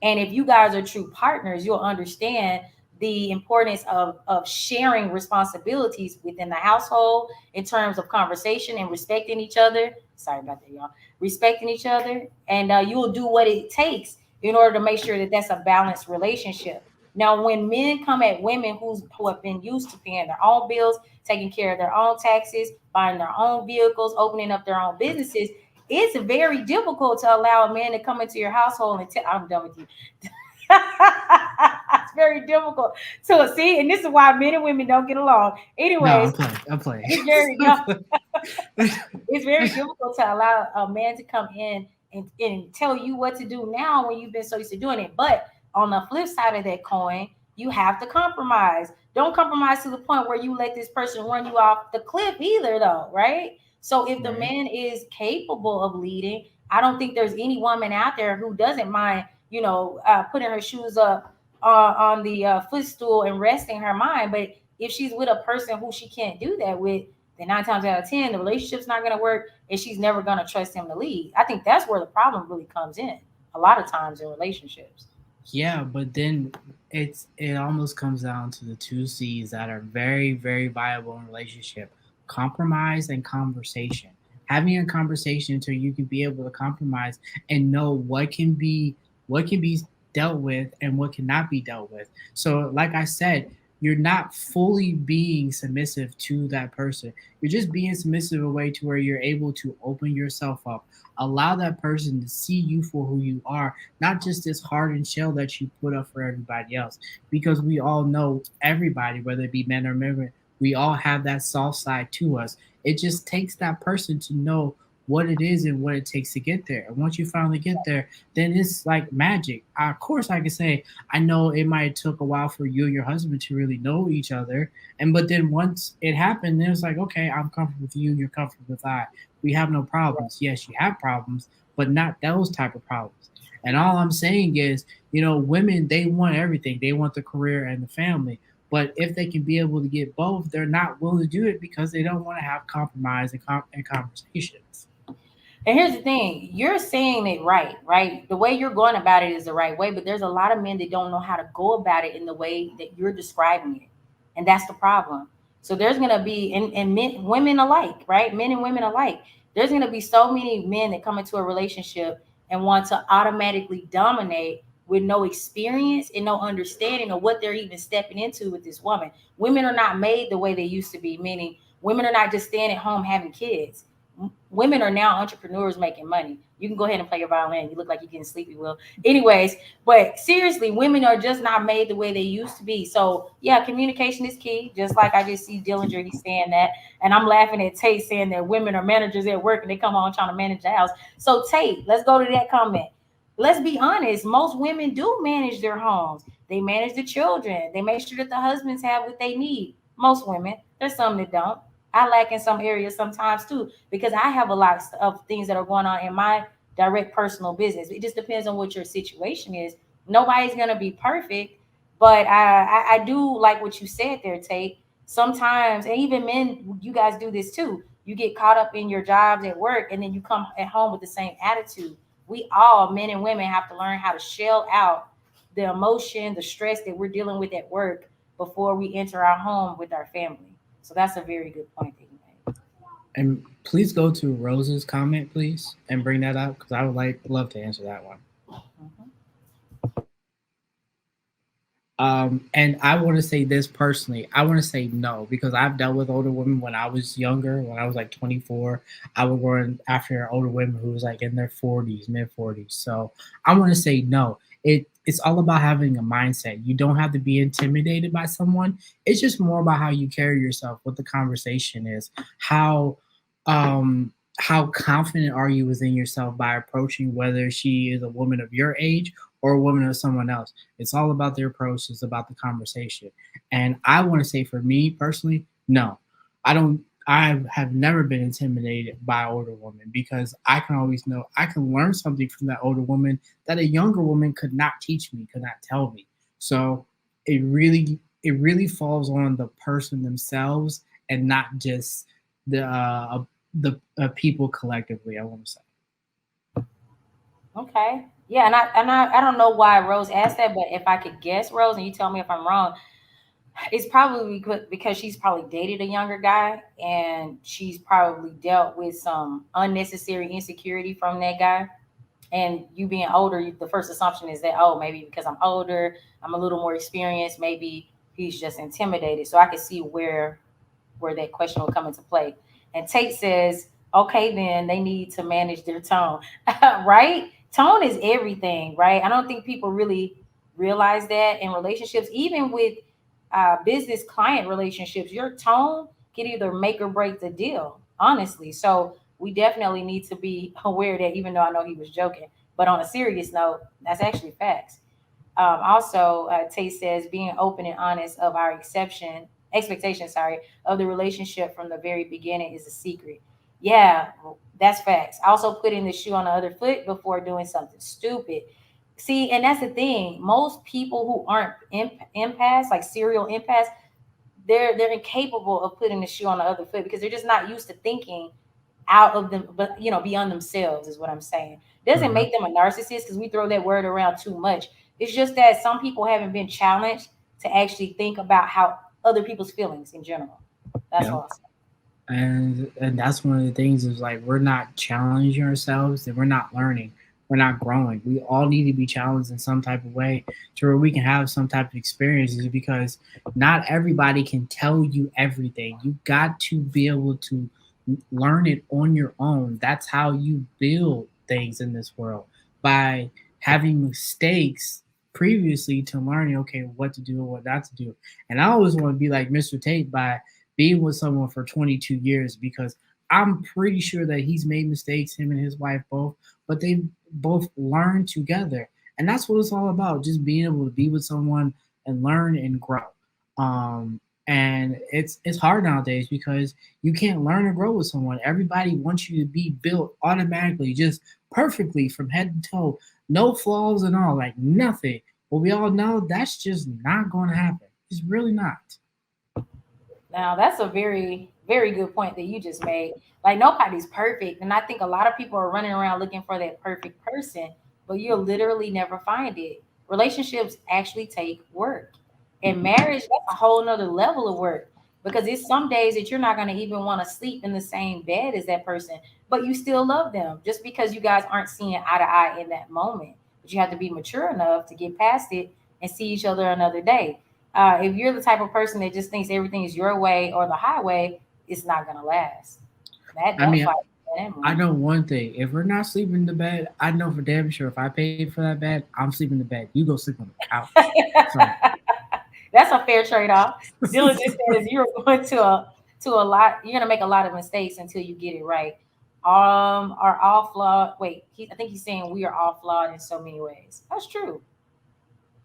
[SPEAKER 2] And if you guys are true partners, you'll understand the importance of sharing responsibilities within the household in terms of conversation and respecting each other. Sorry about that, y'all. Respecting each other, and you will do what it takes in order to make sure that that's a balanced relationship. Now, when men come at women who have been used to paying their own bills, taking care of their own taxes, buying their own vehicles, opening up their own businesses, it's very difficult to allow a man to come into your household and tell, I'm done with you. It's very difficult. So see, and this is why men and women don't get along.
[SPEAKER 1] No,
[SPEAKER 2] Anyways,
[SPEAKER 1] I'm playing.
[SPEAKER 2] it's very it's very difficult to allow a man to come in and tell you what to do now when you've been so used to doing it. But on the flip side of that coin, you have to compromise. Don't compromise to the point where you let this person run you off the cliff either, though, right? So if the
[SPEAKER 1] Right.
[SPEAKER 2] man is capable of leading, I don't think there's any woman out there who doesn't mind, putting her shoes up on the footstool and resting her mind. But if she's with a person who she can't do that with, then 9 times out of 10, the relationship's not going to work and she's never going to trust him to lead. I think that's where the problem really comes in a lot of times in relationships.
[SPEAKER 1] Yeah, but then it almost comes down to the two C's that are very, very viable in relationship. compromise and conversation. Having a conversation until you can be able to compromise and know what can be dealt with and what cannot be dealt with. So like I said, you're not fully being submissive to that person. You're just being submissive in a way to where you're able to open yourself up, allow that person to see you for who you are, not just this hardened shell that you put up for everybody else. Because we all know everybody, whether it be men or women, we all have that soft side to us. It just takes that person to know what it is and what it takes to get there. And once you finally get there, then it's like magic. Of course, I can say I know it might have took a while for you and your husband to really know each other, and but then once it happened, it was like, okay, I'm comfortable with you, you're comfortable with I. We have no problems. Yes, you have problems, but not those type of problems. And all I'm saying is, women, they want everything. They want the career and the family. But if they can be able to get both, they're not willing to do it because they don't want to have compromise and conversations.
[SPEAKER 2] And here's the thing, you're saying it right, right? The way you're going about it is the right way, but there's a lot of men that don't know how to go about it in the way that you're describing it. And that's the problem. So there's gonna be and men, women alike, right? Men and women alike. There's gonna be so many men that come into a relationship and want to automatically dominate with no experience and no understanding of what they're even stepping into with this woman. Women are not made the way they used to be, meaning women are not just staying at home having kids. Women are now entrepreneurs making money. You can go ahead and play your violin. You look like you're getting sleepy, Will. Anyways, but seriously, women are just not made the way they used to be. So yeah, communication is key. Just like I just see Dillinger, he's saying that, and I'm laughing at Tate saying that women are managers at work and they come on trying to manage the house. So Tate, let's go to that comment. Let's be honest. Most women do manage their homes. They manage the children. They make sure that the husbands have what they need. Most women. There's some that don't. I lack in some areas sometimes too because I have a lot of things that are going on in my direct personal business. It just depends on what your situation is. Nobody's gonna be perfect, but I do like what you said there, Tate. Sometimes, and even men, you guys do this too. You get caught up in your jobs at work, and then you come at home with the same attitude. We all, men and women, have to learn how to shell out the emotion, the stress that we're dealing with at work before we enter our home with our family. So that's a very good point that you made.
[SPEAKER 1] And please go to Rose's comment, please, and bring that up because I would love to answer that one.
[SPEAKER 2] Mhm.
[SPEAKER 1] And I want to say this personally. I want to say no because I've dealt with older women when I was younger. When I was like 24, I would run after older women who was like in their 40s, mid 40s. So I want to say no. It's all about having a mindset. You don't have to be intimidated by someone. It's just more about how you carry yourself, what the conversation is, how confident are you within yourself by approaching whether she is a woman of your age or a woman of someone else. It's all about the approach. It's about the conversation. And I want to say for me personally, no, I don't. I have never been intimidated by older women because I can always know I can learn something from that older woman that a younger woman could not teach me, could not tell me. So it really falls on the person themselves and not just the people collectively. I want to say.
[SPEAKER 2] Okay. Yeah, and I don't know why Rose asked that, but if I could guess, Rose, and you tell me if I'm wrong, it's probably because she's probably dated a younger guy and she's probably dealt with some unnecessary insecurity from that guy. And you being older, the first assumption is that, oh, maybe because I'm older, I'm a little more experienced, maybe he's just intimidated. So I can see where that question will come into play. And Tate says, okay, then they need to manage their tone, right? Tone is everything, right? I don't think people really realize that in relationships, even with business client relationships, your tone can either make or break the deal, honestly. So we definitely need to be aware of that, even though I know he was joking. But on a serious note, that's actually facts. Also, Tate says being open and honest of our expectation, sorry, of the relationship from the very beginning is a secret. Yeah, that's facts. Also, putting the shoe on the other foot before doing something stupid. See, and that's the thing. Most people who aren't empaths, like serial empaths, they're incapable of putting the shoe on the other foot because they're just not used to thinking out of them, but beyond themselves is what I'm saying. Doesn't
[SPEAKER 1] Mhm.
[SPEAKER 2] make them a narcissist because we throw that word around too much. It's just that some people haven't been challenged to actually think about how other people's feelings in general. That's
[SPEAKER 1] Yeah.
[SPEAKER 2] all.
[SPEAKER 1] And that's one of the things is like we're not challenging ourselves and we're not learning, we're not growing. We all need to be challenged in some type of way to where we can have some type of experiences, because not everybody can tell you everything. You got to be able to learn it on your own. That's how you build things in this world, by having mistakes previously to learning, okay, what to do and what not to do. And I always want to be like Mr. Tate by being with someone for 22 years, because I'm pretty sure that he's made mistakes, him and his wife both, but they both learned together. And that's what it's all about, just being able to be with someone and learn and grow. Um, and it's hard nowadays because you can't learn and grow with someone. Everybody wants you to be built automatically, just perfectly from head to toe, no flaws and all, like nothing. But we all know that's just not going to happen. It's really not.
[SPEAKER 2] Now, that's a very, very good point that you just made. Like, nobody's perfect. And I think a lot of people are running around looking for that perfect person, but you'll literally never find it. Relationships actually take work. And marriage, that's a whole nother level of work, because it's some days that you're not going to even want to sleep in the same bed as that person, but you still love them just because you guys aren't seeing eye to eye in that moment. But you have to be mature enough to get past it and see each other another day. If you're the type of person that just thinks everything is your way or the highway, it's not gonna last.
[SPEAKER 1] I
[SPEAKER 2] That
[SPEAKER 1] mean,
[SPEAKER 2] fight, that
[SPEAKER 1] I
[SPEAKER 2] money.
[SPEAKER 1] know one thing. If we're not sleeping in the bed, I know for damn sure if I paid for that bed, I'm sleeping in the bed. You go sleep on the couch. So
[SPEAKER 2] That's a fair trade off. Dylan just says you're going to a lot. You're gonna make a lot of mistakes until you get it right. Are all flawed? Wait, I think he's saying we are all flawed in so many ways. That's true.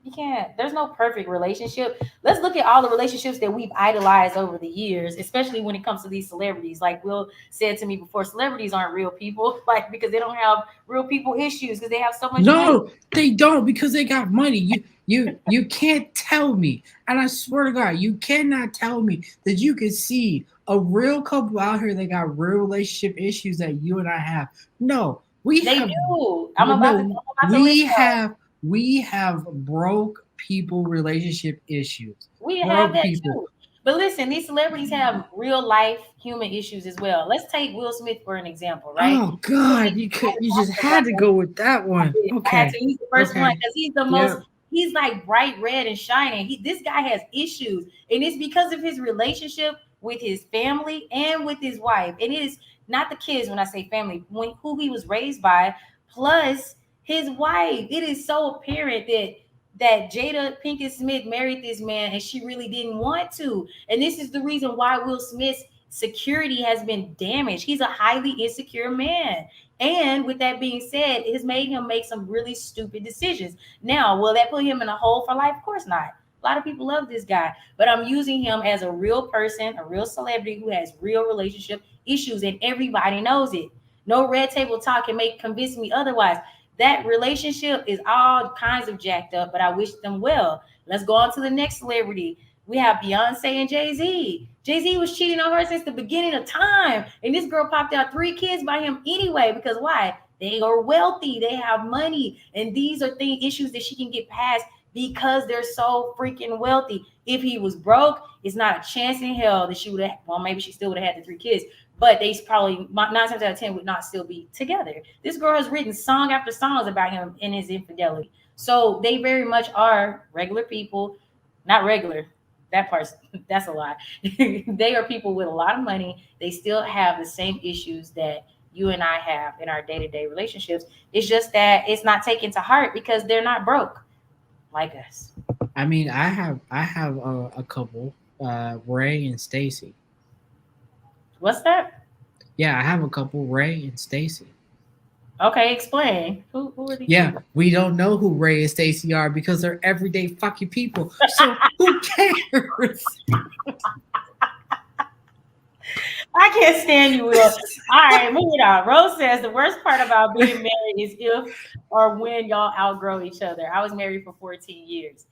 [SPEAKER 2] You can't. There's no perfect relationship. Let's look at all the relationships that we've idolized over the years, especially when it comes to these celebrities. Like Will said to me before, celebrities aren't real people, like because they don't have real people issues because they have so much money.
[SPEAKER 1] no, they don't, because they got money. You can't tell me, and I swear to God, you cannot tell me that you can see a real couple out here that got real relationship issues that you and I have. No, we
[SPEAKER 2] They
[SPEAKER 1] have
[SPEAKER 2] do.
[SPEAKER 1] no,
[SPEAKER 2] I'm about to list them.
[SPEAKER 1] we have broke people relationship issues.
[SPEAKER 2] We have
[SPEAKER 1] Broke
[SPEAKER 2] that
[SPEAKER 1] people.
[SPEAKER 2] too. But listen, these celebrities have real life human issues as well. Let's take Will Smith for an example, right?
[SPEAKER 1] Oh
[SPEAKER 2] Will
[SPEAKER 1] God,
[SPEAKER 2] Smith had
[SPEAKER 1] you
[SPEAKER 2] a
[SPEAKER 1] just
[SPEAKER 2] doctor
[SPEAKER 1] had to
[SPEAKER 2] appointment.
[SPEAKER 1] go with that
[SPEAKER 2] I
[SPEAKER 1] one.
[SPEAKER 2] did. I had
[SPEAKER 1] Okay.
[SPEAKER 2] to. He's the first one
[SPEAKER 1] Okay.
[SPEAKER 2] because he's the most.
[SPEAKER 1] Yep.
[SPEAKER 2] He's like bright red and shining. This guy has issues, and it's because of his relationship with his family and with his wife. And it is not the kids when I say family, when who he was raised by, plus his wife. It is so apparent that Jada Pinkett Smith married this man, and she really didn't want to. And this is the reason why Will Smith's security has been damaged. He's a highly insecure man. And with that being said, it has made him make some really stupid decisions. Now, will that put him in a hole for life? Of course not. A lot of people love this guy, but I'm using him as a real person, a real celebrity who has real relationship issues, and everybody knows it. No red table talk can make convince me otherwise. That relationship is all kinds of jacked up, but I wish them well. Let's go on to the next celebrity. We have Beyonce and Jay Z. Jay Z was cheating on her since the beginning of time, and this girl popped out 3 kids by him anyway. Because why? They are wealthy, they have money, and these are issues that she can get past because they're so freaking wealthy. If he was broke, it's not a chance in hell that she would have. Well, maybe she still would have had the 3 kids, but they probably 9 times out of 10 would not still be together. This girl has written song after songs about him and his infidelity. So they very much are regular people, not regular. That part's that's a lie. They are people with a lot of money. They still have the same issues that you and I have in our day to day relationships. It's just that it's not taken to heart because they're not broke like us.
[SPEAKER 1] I mean, I have a couple, Ray and Stacy.
[SPEAKER 2] What's that?
[SPEAKER 1] Yeah, I have a couple, Ray and Stacy.
[SPEAKER 2] Okay, explain. Who are these
[SPEAKER 1] Yeah,
[SPEAKER 2] people?
[SPEAKER 1] we don't know who Ray and Stacy are because they're everyday fucking people. So who cares?
[SPEAKER 2] I can't stand you, Will. All right, moving on. Rose says the worst part about being married is if or when y'all outgrow each other. I was married for 14 years.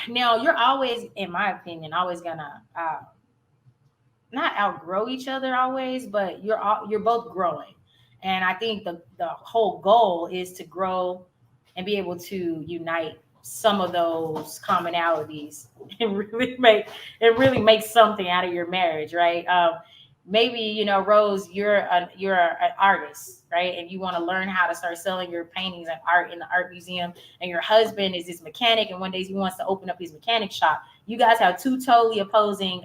[SPEAKER 2] Now, you're always, in my opinion, always gonna not outgrow each other always, but you're both growing. And I think the whole goal is to grow and be able to unite some of those commonalities and really make something out of your marriage, right? maybe Rose, you're an artist, right? And you want to learn how to start selling your paintings and art in the art museum, and your husband is this mechanic, and one day he wants to open up his mechanic shop. You guys have two totally opposing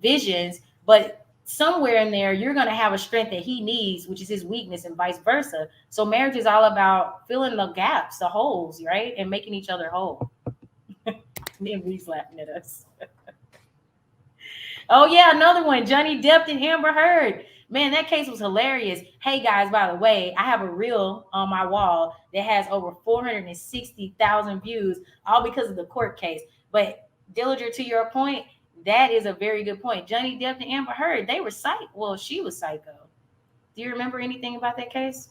[SPEAKER 2] visions, but somewhere in there you're going to have a strength that he needs, which is his weakness, and vice versa. So marriage is all about filling the gaps, the holes, right, and making each other whole. Then Reese laughing at us. Oh yeah, another one. Johnny Depp and Amber Heard. Man, that case was hilarious. Hey guys, by the way, I have a reel on my wall that has over 460,000 views, all because of the court case. But Dillinger, to your point, that is a very good point. Johnny Depp and Amber Heard, they were psych. Well, she was psycho. Do you remember anything about that case?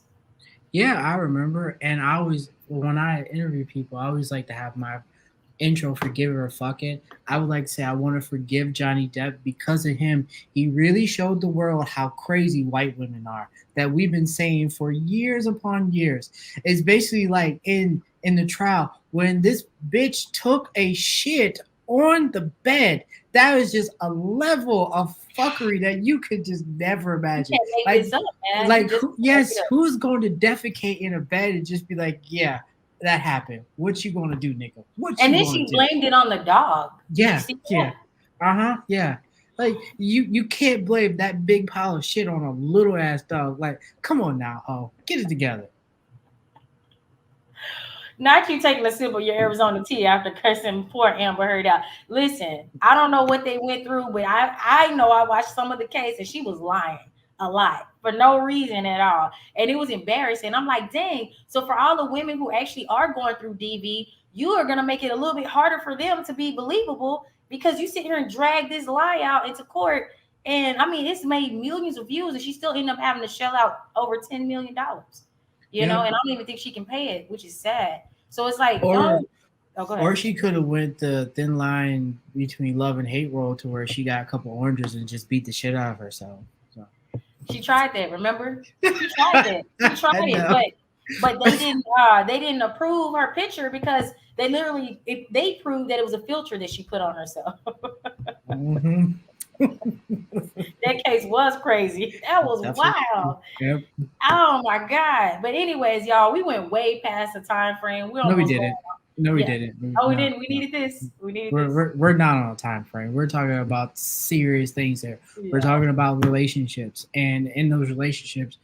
[SPEAKER 1] Yeah, I remember. And I always, when I interview people, I always like to have my intro, forgive it or fuck it. I would like to say I want to forgive Johnny Depp because of him. He really showed the world how crazy white women are that we've been saying for years upon years. It's basically like in the trial when this bitch took a shit on the bed. That was just a level of fuckery that you could just never
[SPEAKER 2] You
[SPEAKER 1] imagine.
[SPEAKER 2] can't make
[SPEAKER 1] Like
[SPEAKER 2] this up, man. You
[SPEAKER 1] like
[SPEAKER 2] just make
[SPEAKER 1] yes,
[SPEAKER 2] it up.
[SPEAKER 1] who's going to defecate in a bed and just be like, yeah, that happened. What you gonna do, nigga? What
[SPEAKER 2] And
[SPEAKER 1] you
[SPEAKER 2] then
[SPEAKER 1] gonna
[SPEAKER 2] she
[SPEAKER 1] do?
[SPEAKER 2] blamed it on the dog. Did you
[SPEAKER 1] Yeah,
[SPEAKER 2] see
[SPEAKER 1] yeah.
[SPEAKER 2] that?
[SPEAKER 1] Uh-huh. Yeah. Like you can't blame that big pile of shit on a little ass dog. Like, come on now, ho. Get it together.
[SPEAKER 2] Not you taking a sip of your Arizona tea after cursing poor Amber Heard out. Listen, I don't know what they went through, but I know I watched some of the case and she was lying a lot for no reason at all. And it was embarrassing. I'm like, dang. So for all the women who actually are going through DV, you are gonna make it a little bit harder for them to be believable because you sit here and drag this lie out into court. And I mean, it's made millions of views, and she still ended up having to shell out over $10 million.
[SPEAKER 1] Yeah.
[SPEAKER 2] And I don't even think she can pay it, which is sad. So it's like,
[SPEAKER 1] Or
[SPEAKER 2] don't. Oh, go
[SPEAKER 1] or
[SPEAKER 2] ahead.
[SPEAKER 1] she could have went the thin line between love and hate roll to where she got a couple oranges and just beat the shit out of herself. So
[SPEAKER 2] She tried that. Remember, she tried that. She tried
[SPEAKER 1] I
[SPEAKER 2] it,
[SPEAKER 1] know.
[SPEAKER 2] but they didn't approve her picture because they literally they proved that it was a filter that she put on herself.
[SPEAKER 1] Hmm.
[SPEAKER 2] That case was crazy. That was
[SPEAKER 1] Definitely.
[SPEAKER 2] wild.
[SPEAKER 1] Yep.
[SPEAKER 2] Oh my god. But anyways, y'all, we went way past the time frame. We're
[SPEAKER 1] No, we
[SPEAKER 2] almost going.
[SPEAKER 1] didn't. No, we
[SPEAKER 2] Yeah.
[SPEAKER 1] didn't.
[SPEAKER 2] Oh, we
[SPEAKER 1] No,
[SPEAKER 2] didn't. We
[SPEAKER 1] no.
[SPEAKER 2] needed this. We needed
[SPEAKER 1] We're,
[SPEAKER 2] this.
[SPEAKER 1] we're, we're not on a time frame. We're talking about serious things here. We're
[SPEAKER 2] Yeah.
[SPEAKER 1] talking about relationships. And in those relationships,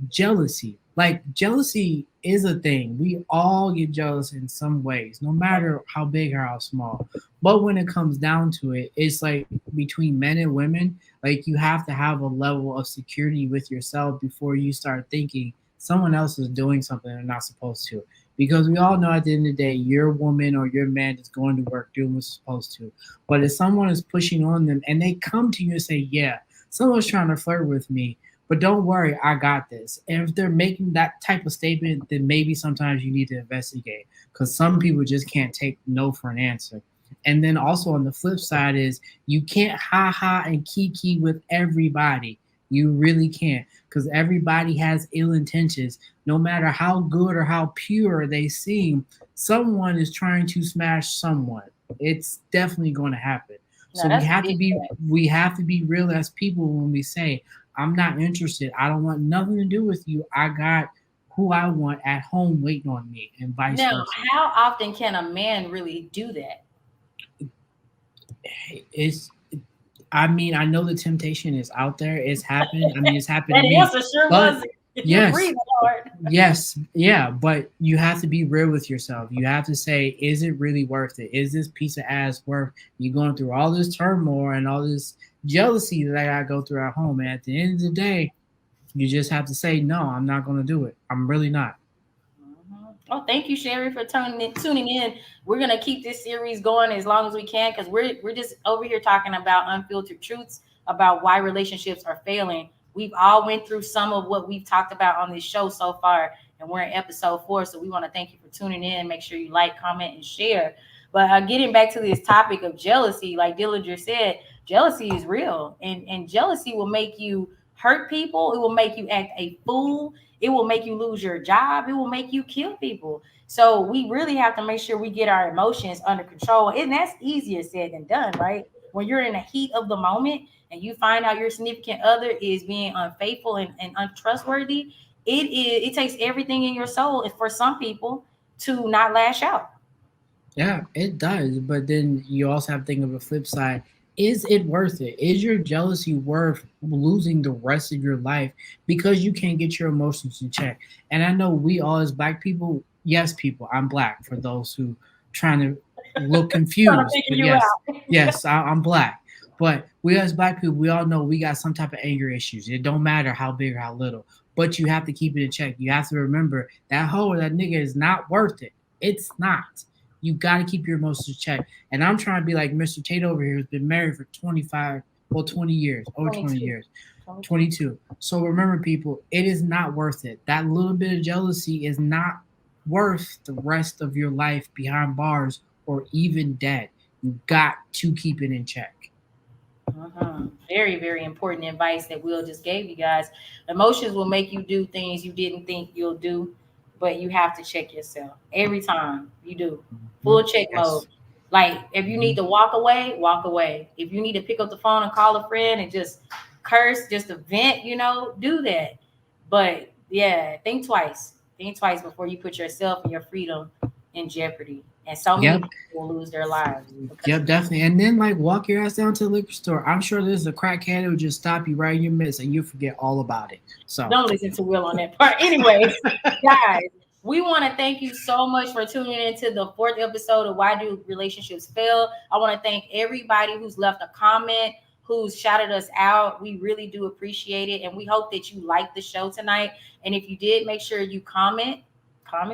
[SPEAKER 1] jealousy. Like, jealousy is a thing. We all get jealous in some ways, no matter how big or how small. But when it comes down to it, it's like between men and women, like you have to have a level of security with yourself before you start thinking someone else is doing something they're not supposed to. Because we all know at the end of the day, your woman or your man is going to work doing what's supposed to. But if someone is pushing on them and they come to you and say, yeah, someone's trying to flirt with me, but don't worry, I got this. And if they're making that type of statement, then maybe sometimes you need to investigate because some people just can't take no for an answer. And then also on the flip side is you can't ha ha and kiki with everybody. You really can't because everybody has ill intentions. No matter how good or how pure they seem, someone is trying to smash someone. It's definitely going to happen.
[SPEAKER 2] No,
[SPEAKER 1] So we
[SPEAKER 2] that's a
[SPEAKER 1] have to
[SPEAKER 2] big
[SPEAKER 1] be
[SPEAKER 2] fact.
[SPEAKER 1] we have to be real as people when we say I'm not interested. I don't want nothing to do with you. I got who I want at home waiting on me, and vice
[SPEAKER 2] Now,
[SPEAKER 1] versa.
[SPEAKER 2] how often can a man really do that?
[SPEAKER 1] It's I mean, I know the temptation is out there. It's happened. I mean, it's happened to
[SPEAKER 2] That
[SPEAKER 1] me.
[SPEAKER 2] answer sure
[SPEAKER 1] But
[SPEAKER 2] was it. You're
[SPEAKER 1] yes,
[SPEAKER 2] breathing hard.
[SPEAKER 1] yes, yeah. But you have to be real with yourself. You have to say, is it really worth it? Is this piece of ass worth you going through all this turmoil and all this jealousy that I gotta go through at home? And at the end of the day, you just have to say, no, I'm not gonna do it. I'm really not.
[SPEAKER 2] Mhm. Oh, thank you, Sherry, for tuning in. We're gonna keep this series going as long as we can because we're just over here talking about unfiltered truths about why relationships are failing. We've all went through some of what we've talked about on this show so far, and we're in episode 4. So we want to thank you for tuning in. Make sure you like, comment, and share. But getting back to this topic of jealousy, like Dillinger said, jealousy is real, and jealousy will make you hurt people. It will make you act a fool. It will make you lose your job. It will make you kill people. So we really have to make sure we get our emotions under control. And that's easier said than done, right? when you're in the heat of the moment and you find out your significant other is being unfaithful and untrustworthy, it takes everything in your soul for some people to not lash out.
[SPEAKER 1] Yeah, it does. But then you also have to think of a flip side. Is it worth it? Is your jealousy worth losing the rest of your life because you can't get your emotions in check? And I know we all as black people, yes, people, I'm black for those who trying to look
[SPEAKER 2] Trying to
[SPEAKER 1] confused.
[SPEAKER 2] figure
[SPEAKER 1] But
[SPEAKER 2] you
[SPEAKER 1] yes,
[SPEAKER 2] out.
[SPEAKER 1] yes, I'm black. But we as black people, we all know we got some type of anger issues. It don't matter how big or how little, but you have to keep it in check. You have to remember that hoe or that nigga is not worth it. It's not. You got to keep your emotions checked. And I'm trying to be like Mr. Tate over here, who's been married for 25, well, 20 years, over 20
[SPEAKER 2] 22.
[SPEAKER 1] years,
[SPEAKER 2] 22.
[SPEAKER 1] 22. So remember, people, it is not worth it. That little bit of jealousy is not worth the rest of your life behind bars or even dead. You got to keep it in check.
[SPEAKER 2] Very, very important advice that Will just gave you guys. Emotions will make you do things you didn't think you'll do, but you have to check yourself every time you do.
[SPEAKER 1] Mhm.
[SPEAKER 2] Full check mode.
[SPEAKER 1] Yes.
[SPEAKER 2] Like if you need
[SPEAKER 1] Mhm.
[SPEAKER 2] to walk away, walk away. If you need to pick up the phone and call a friend and just curse, just to vent, do that. But yeah, think twice. Think twice before you put yourself and your freedom in jeopardy. And so many
[SPEAKER 1] Yep.
[SPEAKER 2] people will lose their lives because
[SPEAKER 1] Yep,
[SPEAKER 2] of that.
[SPEAKER 1] definitely. And then like walk your ass down to the liquor store. I'm sure there's a crackhead who just stop you right in your midst and you forget all about it. So
[SPEAKER 2] Don't listen to Will on that part. Anyways, guys, we want to thank you so much for tuning into the fourth episode of Why Do Relationships Fail. I want to thank everybody who's left a comment, who's shouted us out. We really do appreciate it. And we hope that you liked the show tonight. And if you did, make sure you comment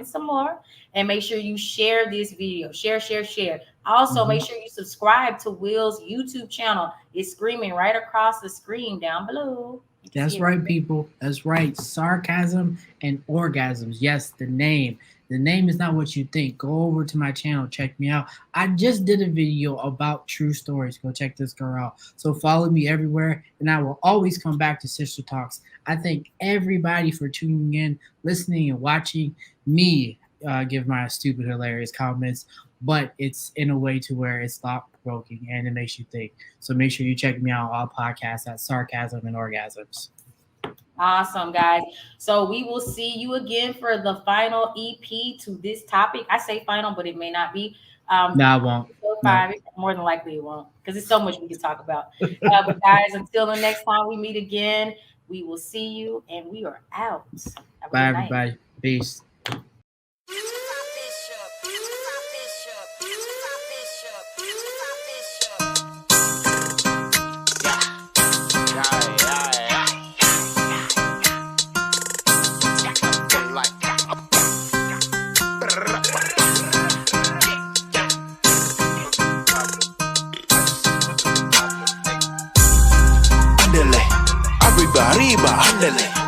[SPEAKER 2] some more, and make sure you share this video. Share, share, share. Also, make
[SPEAKER 1] mhm.
[SPEAKER 2] sure you subscribe to Will's YouTube channel. It's screaming right across the screen down below. You can see
[SPEAKER 1] That's
[SPEAKER 2] it right
[SPEAKER 1] right,
[SPEAKER 2] there.
[SPEAKER 1] people. That's right. Sarcasm and orgasms. Yes, the name. The name is not what you think. Go over to my channel. Check me out. I just did a video about true stories. Go check this girl out. So follow me everywhere, and I will always come back to Sister Talks. I thank everybody for tuning in, listening, and watching me give my stupid, hilarious comments. But it's in a way to where it's thought provoking and it makes you think. So make sure you check me out on all podcasts at Sarcasm and Orgasms.
[SPEAKER 2] Awesome, guys. So we will see you again for the final EP to this topic. I say final, but it may not be.
[SPEAKER 1] No, I won't.
[SPEAKER 2] Episode
[SPEAKER 1] No.
[SPEAKER 2] 5, more than likely it won't, because there's so much we can talk about. But guys, until the next time we meet again, we will see you, and we are out. Have a
[SPEAKER 1] Bye,
[SPEAKER 2] good night.
[SPEAKER 1] everybody. Peace.
[SPEAKER 3] Ándele, arriba, arriba, ándele.